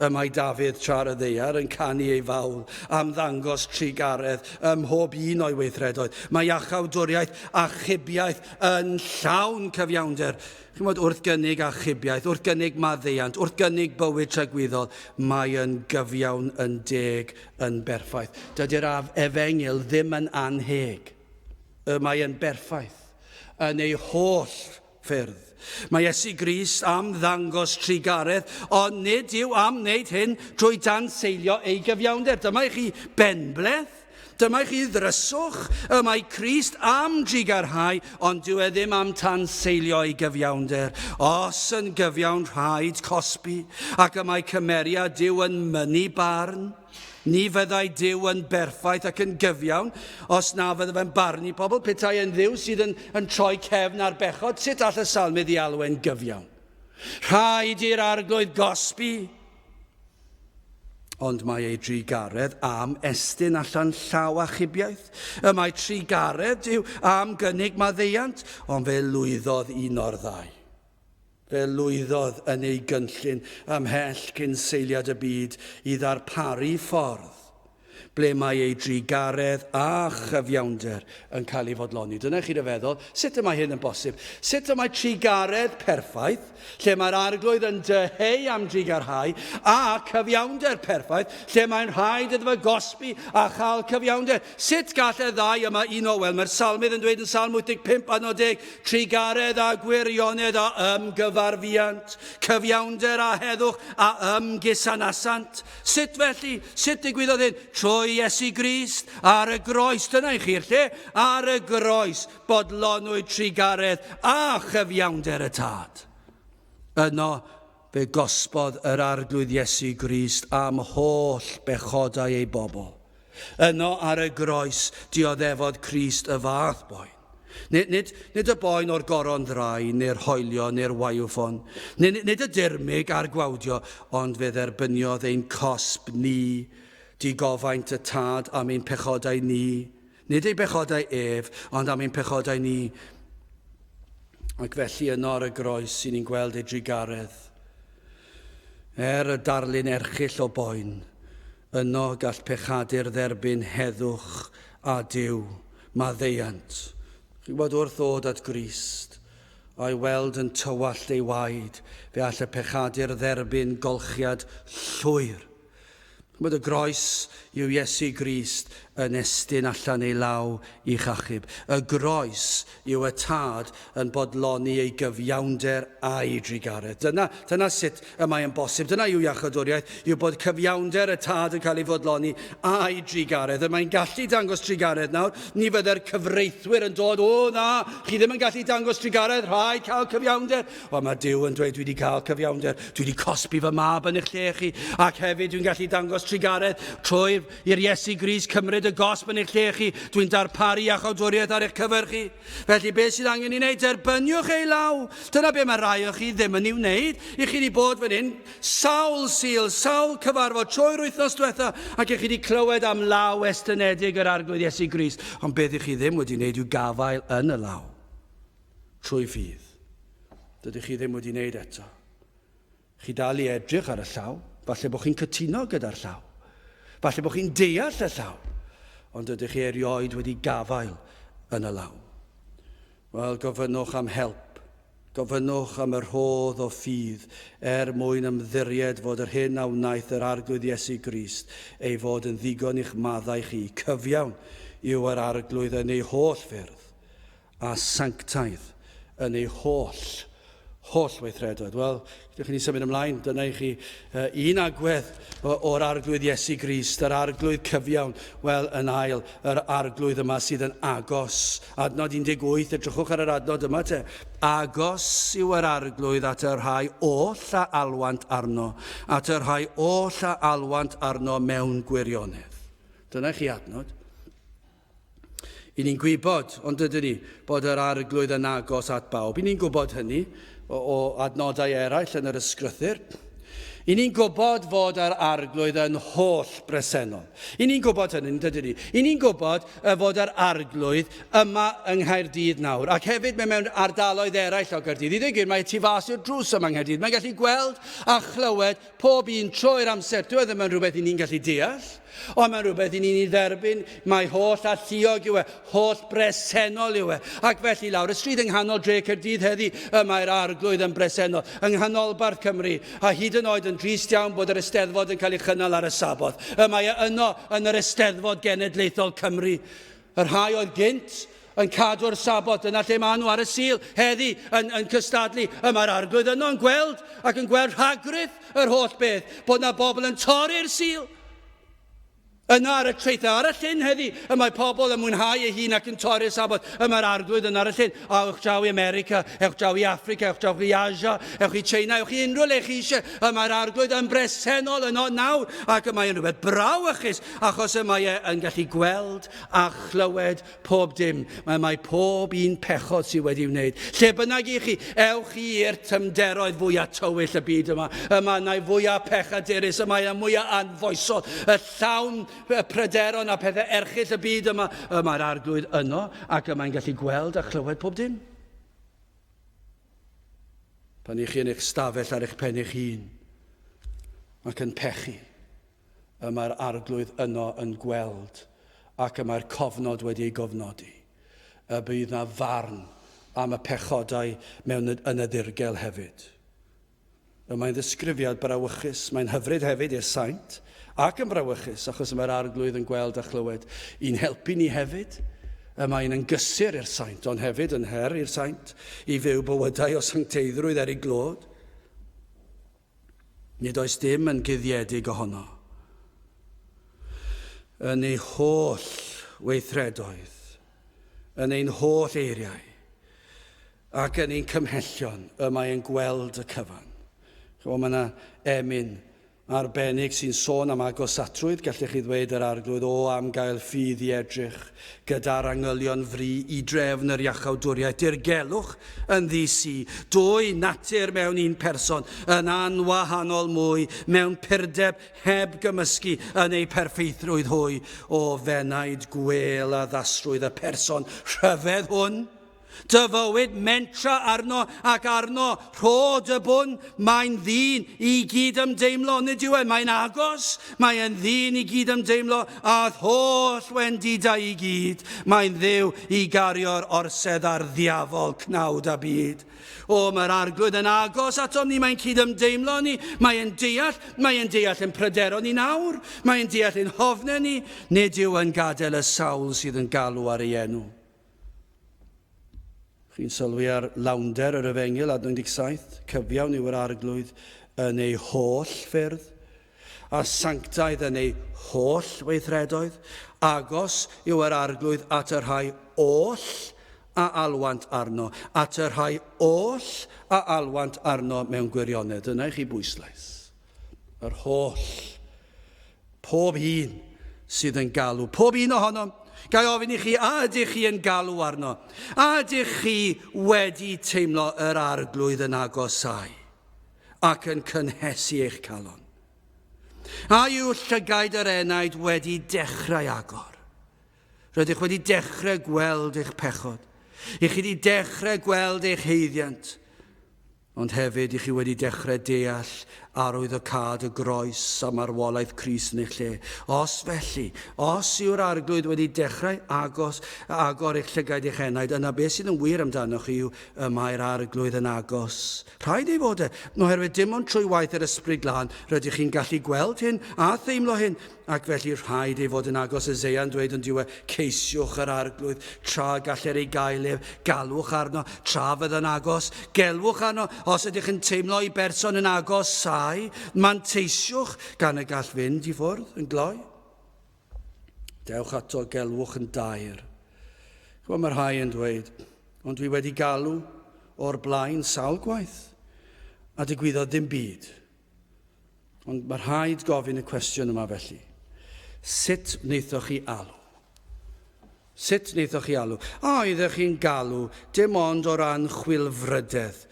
mae Dafydd tra ar y ddeiar yn canu ei fawl am ddangos trigaredd ym mhob un o'i weithredoedd. Mae achawdwriaeth a chybiaeth yn llawn cyfiawnder. Chi'n bod, wrth gynnig achubiaeth, wrth gynnig maddeuant, wrth gynnig bywyd tragwyddol, mae yn gyfiawn yn deg yn berffaith. Dydy'r Efengyl ddim yn anheg. Mae yn berffaith yn ei holl ffyrdd. Mae Iesu Grist am ddangos trigaredd, ond nid yw am wneud hyn trwy danseilio ei gyfiawnder. Dyma i chi benbleth, dyma i chi ddryswch, mae Crist am drigarhau, ond dyw e ddim am tanseilio ei gyfiawnder. Os yn gyfiawn rhaid cosbi, ac y mae cymeriad Duw yn mynnu barn, ni fyddai Duw yn berffaith ac yn gyfiawn, os na fyddai fe'n barnu pobl, petai yn Dduw sydd yn troi cefn ar bechod, sut all y salmydd i alw e'n gyfiawn? Rhaid i'r arglwydd gosbi, ond mae ei drigaredd am estyn allan llaw a chybiaeth. Mae trigaredd yw am gynnig maddeuant, ond fe lwyddodd un o'r ddau. Fe lwyddodd yn ei gynllun ymhell cyn seiliad y byd i ddarparu ffordd ble mae ei drigaredd a chyfiawnder yn cael ei fodloni. Dyna chi'n feddwl, sut y mae hyn yn bosib? Sut y mae trigaredd perffaith, lle mae'r arglwydd yn dyheu am drigarhau, a cyfiawnder perffaith, lle mae'n rhaid iddo fe gosbi a chael cyfiawnder. Sut gall y ddau yma un o, wel, mae'r salmydd yn dweud yn salm 85 a 10, trigaredd a gwirionedd a ymgyfarfiant, cyfiawnder a heddwch a ymgysanasant. Sut felly, sut digwyddodd hyn? Trwy Iesu Grist ar y groes, dyna i chi'r lle, ar y groes bodlonwyd trigaredd a chyfiawnder y tad. Yno fe gosbodd yr arglwydd Iesu Grist am holl bechodau ei bobl. Yno ar y groes dioddefodd Crist y fath boen. Nid y boen o'r goron ddrai, neu'r hoelio, neu'r waiwffon. Nid y dirmig a'r gwawdio, ond fe dderbyniodd ein cosb ni, di gofaint y tad am ein pechodau ni. Nid ei bechodau ef, ond am ein pechodau ni. Ac felly yno ar y groes sy'n ni'n gweld ei drigaredd. Y darlun erchyll o boen, yno gall pechadur dderbyn heddwch a Duw, maddeiant. Chi'n bod wrth ddod at Grist, a'i weld yn tywall ei waed, fe all y pechadur dderbyn golchiad llwyr. Bod y groes yw Iesu Grist yn estyn allan ei law i chachub. Y groes yw y tad yn bodloni ei gyfiawnder a'i drigaredd. Dyna sut y mae yn bosib. Dyna yw iachadwriaeth, yw bod cyfiawnder y tad yn cael ei fodloni a'i drigaredd. Mae'n gallu dangos drigaredd nawr. Ni fydde'r cyfreithwyr yn dod, o na, chi ddim yn gallu dangos drigaredd, rhaid cael cyfiawnder. O, mae Duw yn dweud, dwi wedi cael cyfiawnder, dwi wedi cosbi fy mab yn eich lle chi, ac hefyd dwi'n gallu dangos trigaredd trwy i'r Iesu Grist cymryd y gosb yn eich lle chi, dwi'n darparu iachawdwriaeth ar eich cyfer chi. Felly beth sydd angen i wneud, derbyniwch ei law. Dyna be mae rai o chi ddim yn ei wneud. I chi wedi bod fan hyn, sawl sul, sawl cyfarfod trwy'r wythnos diwetha, ac i chi wedi clywed am law estynedig yr arglwydd Iesu Grist. Ond beth i chi ddim wedi wneud yw gafael yn y law. Trwy ffydd. Dydych chi ddim wedi wneud eto. Chi dal i edrych ar y llaw, falle bod chi'n cytuno gyda'r llaw. Falle bod chi'n deall y llaw. Ond ydych chi erioed wedi gafael yn y law. Wel, gofynnwch am help. Gofynnwch am yr rhodd o ffydd mwyn ymddiried fod yr hyn a wnaeth yr arglwydd Iesu Grist ei fod yn ddigon i'ch maddau chi. Cyfiawn yw yr arglwydd yn ei holl ffyrdd a sanctaidd yn ei holl weithredoedd. Wel, ydych chi'n symud ymlaen, dyna i chi un agwedd o'r arglwydd Iesu Grist, yr arglwydd cyfiawn, wel, yn ail, yr arglwydd yma sydd yn agos. Adnod 18, edrychwch ar yr adnod yma te. Agos yw yr arglwydd at yr rhai oll a alwant arno, at yr rhai oll a alwant arno mewn gwirionedd. Dyna chi adnod. I ni'n gwybod, ond ydyn ni, bod yr arglwydd yn agos at bawb. I ni'n gwybod hynny o adnodau eraill yn yr ysgrythyr. I ni'n gwybod fod yr arglwydd yn holl bresennol. I ni'n gwybod hynny, dydyn ni. I ni'n gwybod fod yr arglwydd yma yng Nghaerdydd nawr. Ac hefyd mewn ardaloedd eraill o Gaerdydd. I ddweud, mae tu fas i'r drws yma yng Nghaerdydd. Mae'n gallu gweld a chlywed pob un trwy'r amser. Dwi ddim yn rhywbeth i ni'n gallu deall. Ond mae'n rhywbeth i ni'n ei dderbyn, mae holl alluog yw e, holl bresennol yw e. Ac felly lawr y stryd yng nghanol dre Caerdydd heddi, mae'r arglwydd yn bresennol. Yng nghanolbarth Cymru, a hyd yn oed yn drist iawn bod yr Eisteddfod yn cael ei chynnal ar y saboth. Mae yno yn yr Eisteddfod Genedlaethol Cymru. Yr rhai oedd gynt yn cadw'r saboth, yna lle maen nhw ar y sil, heddi yn cystadlu. Mae'r arglwydd yno yn gweld, ac yn gweld rhagrydd yr holl beth, bod yna bobl yn torri'r sil. Yna ar y treithau ar y llyn heddi, mae pobl yn mwynhau eu hun ac yn torri'r saboth. Mae'r arglwydd yn ar y llyn. Ewch draw i America, ewch draw i Africa, ewch draw i Asia, ewch i China, ewch i unrhyw le chi eisiau. Mae'r arglwydd yn bresennol yno nawr, ac mae'n rhywbeth brawachus, achos mae yn gallu gweld a chlywed pob dim. Mae pob un pechod sydd wedi wneud. Lle bynnag i chi, ewch i'r tymderoedd fwyaf tywyll y byd yma. Mae'n fwyaf pechadurus, mae'n mwyaf anfoesol, y llawn pryderon a pethau erchyll y byd yma. Mae'r arglwydd yno ac mae'n gallu gweld a chlywed pob dim. pan i chi yn eich stafell ar eich pen eich hun ac yn pechu, y mae'r arglwydd yno yn gweld ac y mae'r cofnod wedi ei gofnodi. Y bydd na farn am y pechodau yn y ddirgel hefyd. Y mae'n ddisgrifiad brawychus, mae'n hyfryd hefyd i'r saint ac yn brawychus achos mae'r arglwydd yn gweld a chlywed. I'n helpu ni hefyd, y mae'n yn gysur i'r saint, ond hefyd yn her i'r saint i fyw bywydau o sancteiddrwydd er ei glod. Nid oes dim yn guddiedig ohono. Yn ei holl weithredoedd, yn ein holl eiriau, ac yn ein cymhellion, y mae'n gweld y cyfan. Mae yna emyn arbennig sy'n sôn am agosatrwydd, gallech chi ddweud yr arglwydd o am gael ffydd i edrych gyda'r angylion fri i drefn yr iachawdwriaeth. Dirgelwch yn ddisi, dwy natur mewn un person, yn anwahanol mwy, mewn purdeb heb gymysgu yn ei perffeithrwydd hwy, o fenaid gwel a ddasrwydd y person rhyfedd hwn. Dyfywyd mentra arno ac arno rhod y bwn, mae'n ddyn i gyd ymdeimlo, nid yw e, mae'n agos, mae'n ddyn i gyd ymdeimlo, a holl wendidau i gyd, mae'n dduw i gario'r orsedd ar ddiafol cnawd a byd. O, mae'r arglwydd yn agos atom ni, mae'n cyd ymdeimlo ni, mae'n deall yn pryderon ni nawr, mae'n deall yn hofne ni, nid yw yn gadael y sawl sydd yn galw ar ei enw. Chi'n sylwi ar lawnder yr Efengil ad 97, cyfiawn yw yr arglwydd yn ei holl ffyrdd, a sanctaidd yn ei holl weithredoedd, agos yw yr arglwydd at yr rhai oll a alwant arno, at yr rhai oll a alwant arno mewn gwirionedd. Dyna i chi bwyslais. Yr holl, pob un sydd yn galw, pob un ohono. Gai ofyn i chi, a ydych chi yn galw arno? A ydych chi wedi teimlo yr arglwydd yn agosau ac yn cynhesu eich calon? A yw llygaid yr enaid wedi dechrau agor? Rydych wedi dechrau gweld eich pechod. Ych chi wedi dechrau gweld eich heiddiant. Ond hefyd ych chi wedi dechrau deall arwydd o cad y groes a marwolaeth Cris yn eich lle. Os felly, os yw'r arglwydd wedi dechrau agor eich llygaid eich enaid, yna beth sydd yn wir amdanoch chi yw y mae'r arglwydd yn agos. Rhaid ei fod oherwydd dim ond trwy waith yr ysbryd glân rydych chi'n gallu gweld hyn a theimlo hyn, ac felly rhaid ei fod yn agos. Eseia'n dweud yn diwedd, ceisiwch yr arglwydd tra galler ei gael ef, galwch arno tra fydd yn agos, gelwch arno os ydych yn teimlo i berson yn agos sai, manteisiwch gan y gall fynd i ffwrdd yn gloi. Dewch ato, gelwch yn dair. Mae'r rhai yn dweud, ond dwi wedi galw o'r blaen sawl gwaith, a digwyddodd ddim byd. Ond mae'r rhaid gofyn y cwestiwn yma felly. Sut wnaethoch chi alw? Sut wnaethoch chi alw? A oeddech chi'n galw dim ond o ran chwilfrydedd.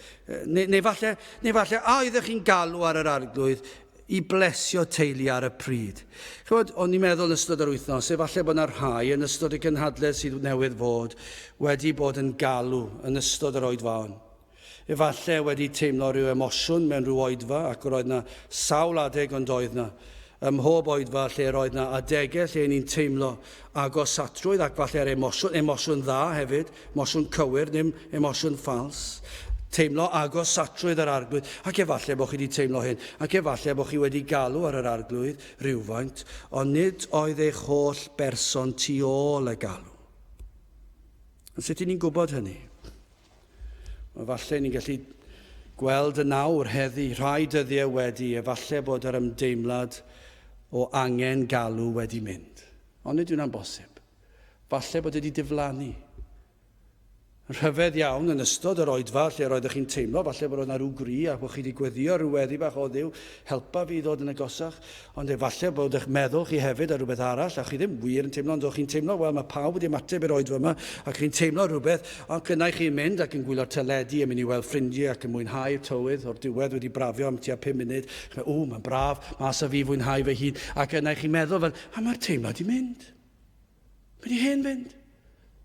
Neu falle, a oeddech chi'n galw ar yr arglwydd i blesio teulu ar y pryd. Chymod, o'n i'n meddwl yn ystod yr wythnos, efallai bod yna rhai yn ystod y gynhadledd sydd newydd fod wedi bod yn galw yn ystod yr oedfaon. Efallai wedi teimlo rhyw emosiwn mewn rhyw oedfa ac roedd yna sawl adeg ond oedd yna. Ym mhob oedfa lle roedd yna adegau lle ni'n teimlo agosatrwydd ac falle'r emosiwn dda hefyd, emosiwn cywir, ddim emosiwn ffals. Teimlo agosatrwydd yr arglwydd, ac efallai bod chi wedi teimlo hyn, ac efallai bod chi wedi galw ar yr arglwydd rhywfaint, ond nid oedd eich holl berson tu ôl y galw. Ond sut ni'n gwybod hynny? Efallai ni'n gallu gweld y nawr heddi, rhai dyddiau wedi, efallai bod yr ymdeimlad o angen galw wedi mynd. Ond nid yw'n bosib. Falle bod wedi diflannu. Rhyfedd iawn yn ystod yr oedfa lle roeddech chi'n teimlo, falle bod yna rhyw gri a bod chi wedi gweddio rhyw weddi bach o Dduw, helpa fi ddod yn agosach, ond efallai bod eich meddwl chi hefyd ar rhywbeth arall, a chi ddim wir yn teimlo, ond o'ch chi'n teimlo, wel, mae pawb wedi ymateb i'r oedfa yma, ac chi'n teimlo rhywbeth, ond gynnau chi'n mynd ac yn gwylio'r teledu, yn mynd i weld ffrindiau ac yn mwynhau'r tywydd, o'r diwedd wedi brafio am tua 5 munud, mae'n braf, mas a fi fwynhau fy hun, ac yna chi'n meddwl fel, a mae'r teimlad i mynd. Mae'n i hen fynd.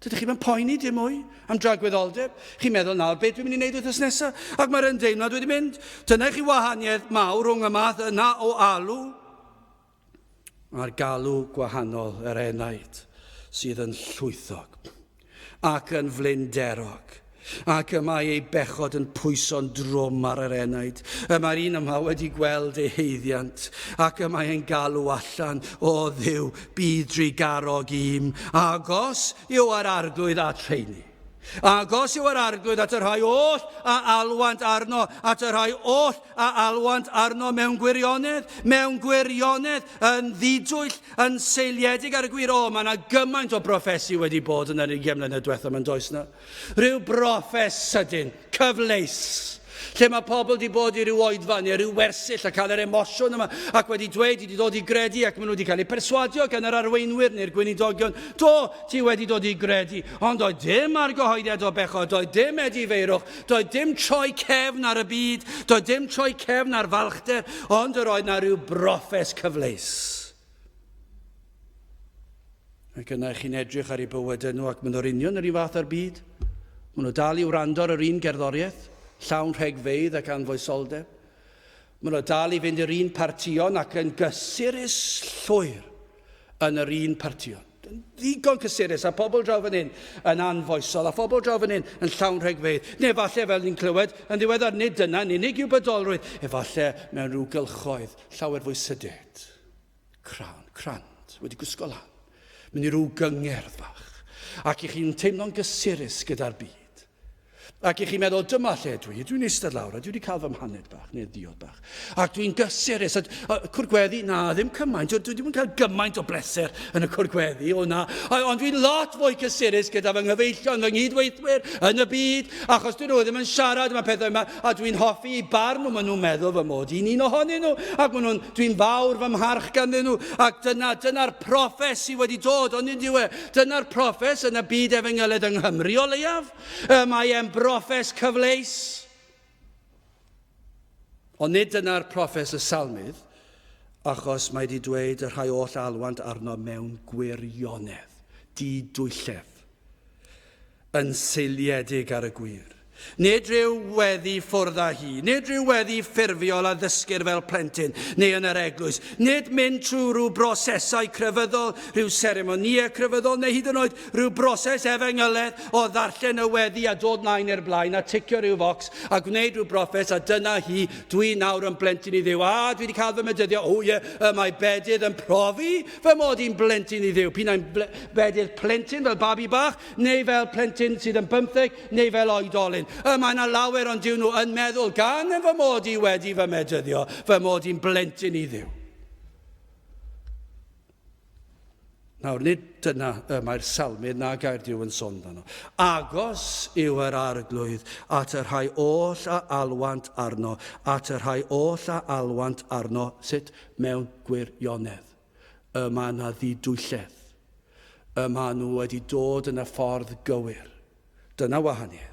Dydych chi'n poeni dim mwy am dragwyddoldeb. Chi'n meddwl nawr, beth dwi'n mynd i wneud wrth nesaf? Ac mae'r ymdeimlad wedi mynd. Dyna chi wahaniaeth mawr rhwng y math yna o alw a'r galw gwahanol yr enaid sydd yn llwythog ac yn flinderog. Ac y mae ei bechod yn pwyso'n drwm ar yr enaid. Mae'r un yma wedi gweld ei heiddiant ac y mae e'n galw allan o Dduw byd drigarog im. Agos yw ar arglwydd a treini. Agos yw ar arglwydd at y rhai oll a alwant arno, at y rhai oll a alwant arno mewn gwirionedd yn ddidwyll, yn seiliedig ar y gwir. O, mae yna gymaint o broffesi wedi bod yn yr 20 mlynedd diwethaf yn does na. Rhyw broffes sydyn, cyfleus, lle mae pobl wedi bod i ryw oedfa neu ryw wersyll a cael yr emosiwn yma ac wedi dweud wedi dod i gredu ac maen nhw wedi cael eu perswadio gan yr arweinwyr neu'r gweinidogion. Do, ti wedi dod i gredu, ond doedd dim argyhoeddiad o bechod, doedd dim edifeirwch, doedd dim troi cefn ar y byd, doedd dim troi cefn ar falchder, ond yr oedd na ryw broffes cyfleus. Ac yna chi'n edrych ar eu bywydau nhw ac maen nhw'r union yr un fath ar byd. Maen nhw dal i wrando ar yr un gerddoriaeth, llawn rhegfeydd ac anfoesoldeb. Maen nhw dal i fynd i'r un partion ac yn gysurus llwyr yn yr un partion. Ddigon cysurus, a pobl draw fan hyn yn anfoesol, a pobl draw fan hyn yn llawn rhegfeydd. Neu falle fel ni'n clywed, yn ddiweddar nid yna, unig yw bydolrwydd, efallai mewn rhyw gylchoedd llawer fwy sydyd. Crand, wedi gwisgo lan. Mynd i rhyw gyngerdd fach. Ac i chi'n teimlo'n gysurus gyda'r byd. Ac i chi'n meddwl, dyma lle dwi'n eistedd lawr, a dwi wedi cael fy mhaned bach, neu diod bach. Ac dwi'n gysurus, cwrgweddi, na, ddim cymaint, dwi ddim yn cael gymaint o bleser yn y cwrgweddi, o na. Ond dwi'n lot fwy gysurus gyda fy nghyfeillion, fy nghydweithwyr yn y byd, achos dyn nhw ddim yn siarad am y pethau yma, a dwi'n hoffi i barn nhw, maen nhw'n meddwl fy mod i'n un ohonyn nhw, ac dwi'n fawr fy mharch ganddyn nhw, ac dyna'r proffes sydd wedi dod, ond yn diwe, dyna'r proffes yn y byd Efengyled yng Nghymru o leiaf. Mae e'n proffes cyfleus. Ond nid dyna'r proffes y salmydd, achos mae wedi dweud y rhai oll alwant arno mewn gwirionedd, didwyllef, yn seiliedig ar y gwir. Nid rhyw weddi ffwrdd â hi, nid rhyw weddi ffurfiol a ddysgur fel plentyn, neu yn yr eglwys. Nid mynd trwy rhyw brosesau crefyddol, rhyw seremoniau crefyddol, neu hyd yn oed rhyw broses efengyledd o ddarllen y weddi a dod nain i'r blaen a ticio rhyw focs a gwneud rhyw broffes a dyna hi, dwi nawr yn blentyn i Dduw. A dwi wedi cael fy medyddio, mae bedydd yn profi fy mod i'n blentyn i Dduw. Pi'n bedydd plentyn fel babi bach, neu fel plentyn sydd yn 15, neu fel oedolyn. Mae yna lawer ond diw nhw yn meddwl gan fy mod i wedi fy medyddio, fy mod i'n blentyn i Dduw. Nawr, nid dyna mae'r salmydd na Gaerdyw yn sôn dan nhw. Agos yw yr arglwydd at y rhai oll a alwant arno, at y rhai oll a alwant arno, sut mewn gwirionedd. Yma yna ddidwylledd. Yma nhw wedi dod yn y ffordd gywir. Dyna wahaniaeth.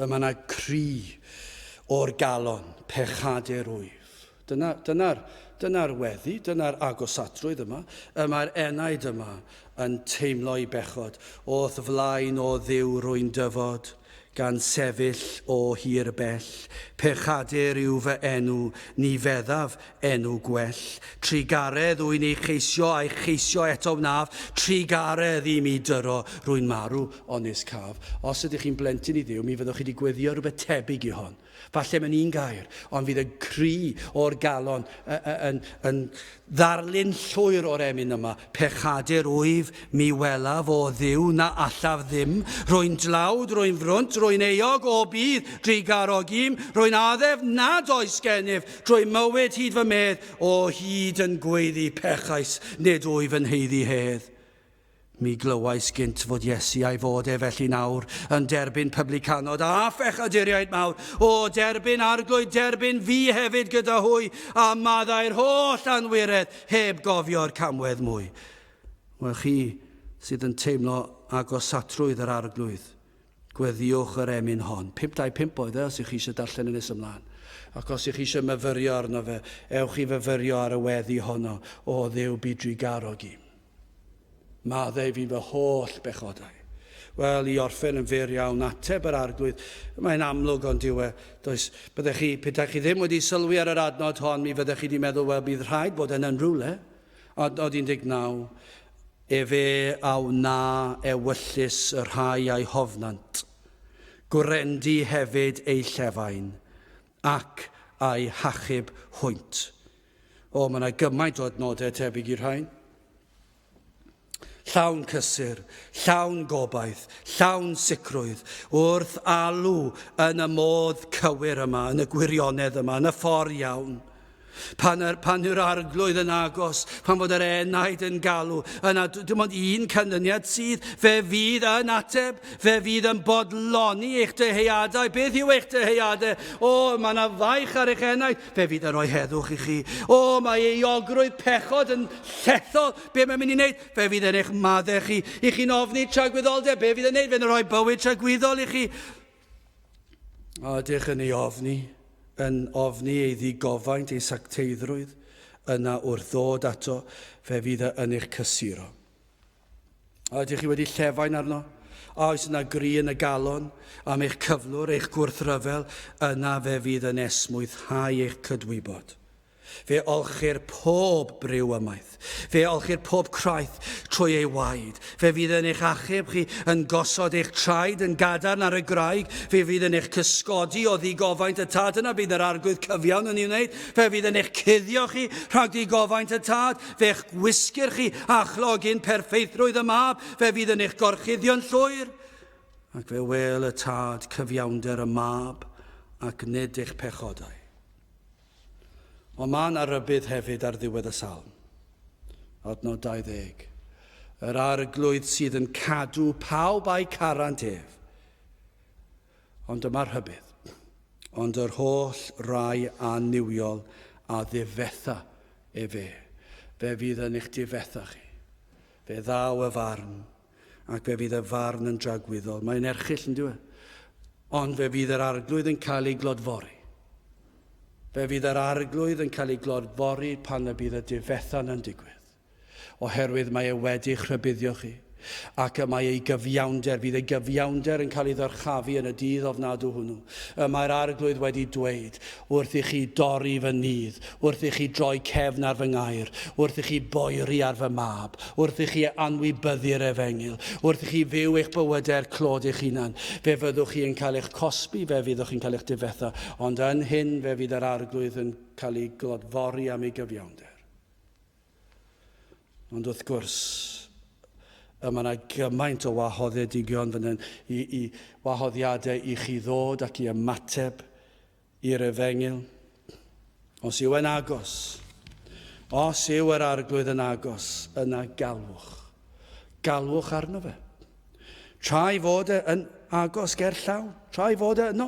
Yma yna cri o'r galon, pechadur wyf. Dyna'r weddi, dyna'r agosatrwydd yma. Mae'r enaid yma yn teimlo i bechod. Oth flaen o Dduw rwy'n dyfod, gan sefyll o hir bell. Pechadur yw fy enw, ni feddaf enw gwell. Trigaredd wy'n ei cheisio a'i cheisio eto wnaf. Trigaredd i mi dyro, rwy'n marw onys caf. Os ydych chi'n blentyn i Dduw, mi fyddwch chi wedi gweddio rhywbeth tebyg i hon. Falle mewn un gair, ond fydd y cri o'r galon yn ddarlun llwyr o'r emyn yma. Pechadur wyf, mi welaf o Dduw na allaf ddim. Rwy'n dlawd, rwy'n frwnt, rwy'n eog o bydd, drigarog im. Rwy'n addef nad oes gennyf, drwy mywyd hyd fy medd, o hyd yn gweiddi pechais, nid wyf yn heiddi hedd. Mi glywais gynt fod Iesu a'i fod felly nawr yn derbyn publicanod a phechaduriaid mawr. O derbyn arglwydd, derbyn fi hefyd gyda hwy, a maddau'r holl anwiredd heb gofio'r camwedd mwy. Wel chi sydd yn teimlo agosatrwydd yr arglwydd, gweddiwch yr emyn hon. 5-5 oedd os ych chi eisiau darllen yn nes ymlaen. Ac os ych chi eisiau myfyrio arno fe, ewch chi fyfyrio ar y weddi honno, o Dduw byd drigarog im. Maddau fi fy holl bechodau. Wel, I orffen yn fyr iawn ateb yr arglwydd. Mae'n amlwg ond yw byddech chi ddim wedi sylwi ar yr adnod hon, mi fyddech chi wedi meddwl, wel, bydd rhaid bod yn rhywle. Adnod 19, fe aw na ewyllus y rhai a'i hofnant, gwrendi hefyd ei llefain, ac a'i hachub hwynt. Mae yna gymaint o adnodau tebyg i'r rhain. Llawn cysur, llawn gobaith, llawn sicrwydd, wrth alw yn y modd cywir yma, yn y gwirionedd yma, yn y ffordd iawn. Pan yw'r arglwydd yn agos, pan fod yr enaid yn galw, yna dim ond un canlyniad sydd, fe fydd yn ateb, fe fydd yn bodloni eich dyheuadau. Beth yw eich dyheuadau? Mae yna faich ar eich enaid, fe fydd yn rhoi heddwch i chi. Mae ei ogrwydd pechod yn llethol, be mae'n mynd i wneud? Fe fydd yn eich maddau chi. I chi'n ofni tragwyddoldeb, be fydd yn wneud? Fe'n rhoi bywyd tragwyddol i chi. Ydych yn ei ofni. Yn ofni ei ddigofaint, ei sacteiddrwydd, yna wrth ddod ato, fe fydd yn eich cysuro. Ydych chi wedi llefain arno? Oes yna gri yn y galon, am eich cyflwr, eich gwrthryfel, yna fe fydd yn esmwythau eich cydwybod. Fe olchir pob bryw ymaith. Fe olchir pob kraith trwy ei waed. Fe fydd yn eich achub chi yn gosod eich traed yn gadarn ar y graig. Fe fydd yn eich cysgodi o ddigofaint y tad. Yna bydd yr arglwydd cyfiawn yn ei wneud. Fe fydd yn eich cuddio chi rhag ddigofaint y tad. Fe eich gwisgyr chi achlogyn perfeithrwydd y mab. Fe fydd yn eich gorchuddio'n llwyr. Ac fe wel y tad cyfiawnder y mab ac nid eich pechodau. Mae yna rybydd hefyd ar ddiwedd y salm. Adnod 20. Yr arglwydd sydd yn cadw pawb a'i carant ef. Ond dyma'r rhybydd. Ond yr holl rai aniwiol a ddifetha fe. Fe fydd yn eich difetha chi. Fe ddaw y farn. Ac fe fydd y farn yn dragwyddol. Mae'n erchill yn diwedd. Ond fe fydd yr arglwydd yn cael ei glodfori. Fe fydd yr arglwydd yn cael ei glodfori pan y bydd y difetha'n yn digwydd. Oherwydd mae e wedi'ch rhybuddio chi. Ac mae ei gyfiawnder, fydd ei gyfiawnder yn cael ei ddyrchafu yn y dydd ofnadw hwnnw. Mae'r arglwydd wedi dweud, wrth i chi dorri fy nydd, wrth i chi droi cefn ar fy ngair, wrth i chi boeri ar fy mab, wrth i chi anwybyddu'r efengil, wrth i chi fyw eich bywydau'r clod eich hunan. Fe fyddwch chi yn cael eich cosbi, fe fyddwch chi'n cael eich difetha, ond yn hyn fe fydd yr arglwydd yn cael ei glodfori am ei gyfiawnder. Ond wrth gwrs, mae yna gymaint o wahoddedigion fan hyn, wahoddiadau i chi ddod ac i ymateb i'r efengil. Os yw yn agos, os yw yr arglwydd yn agos, yna galwch. Galwch arno fe. Trai fod yn agos ger llaw. Trai fod yno.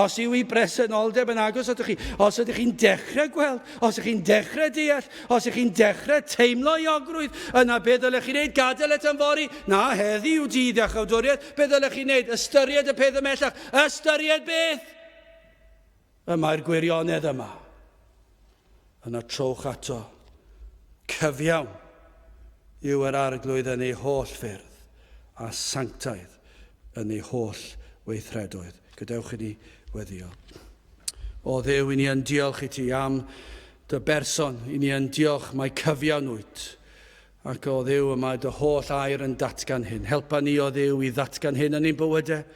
Os yw I bresenoldeb yn agos ydych chi, os ydych chi'n dechrau gweld, os ydych chi'n dechrau deall, os ydych chi'n dechrau teimlo I ogrwydd, yna beth ddylech chi'n neud? Gadael et yn fori? Na, heddi yw dydd a chawdwriaeth. Beth ddylech chi'n neud? Ystyried y peth ymellach. Ystyried beth? Mae'r gwirionedd yma. Yna trowch ato. Cyfiawn yw yr arglwydd yn ei holl ffyrdd a sanctaidd yn ei holl weithredoedd. Gadewch I ni weddio. O Dduw, I ni yn diolch I ti am dy berson. I ni yn diolch mae cyfiawn wyt. Ac o Dduw, mae dy holl air yn datgan hyn. Helpa ni o Dduw I ddatgan hyn yn ein bywydau.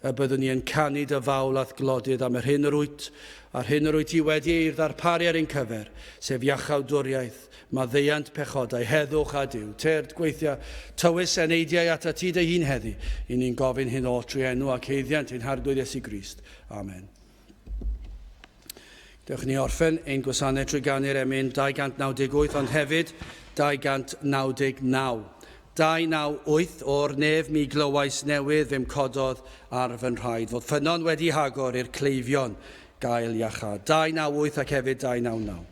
A byddwn ni yn canu dy fawl ath glodyd am yr hyn yr wyt, a'r hyn yr wyt I wedi i'r ddarparu ar ein cyfer, sef iachawdwriaeth, maddeuant pechodau, heddwch a Duw. Terd gweithio tywys eneidiau at y ti dy hun heddi. I ni'n gofyn hyn o trwy enw ac heiddiant ein harglwydd Iesu Grist. Amen. Dewch ni orffen ein gwasanaeth trwy ganu'r emyn 298, ond hefyd 299. 298 o'r nef mi glywais newydd fym cododd ar fy nhraed, fod ffynon wedi hagor i'r cleifion gael iachad. 298 ac hefyd 299.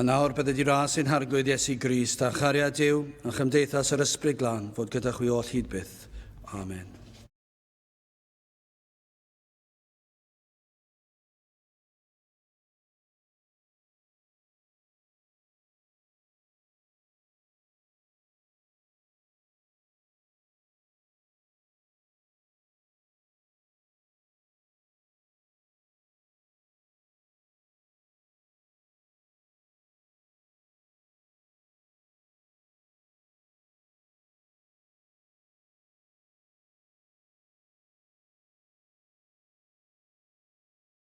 nawr bydde di ras ein harglwydd Iesu Grist a chariad Duw a chymdeithas yr ysbryd glân fod gyda chwi oll hyd byth. Amen.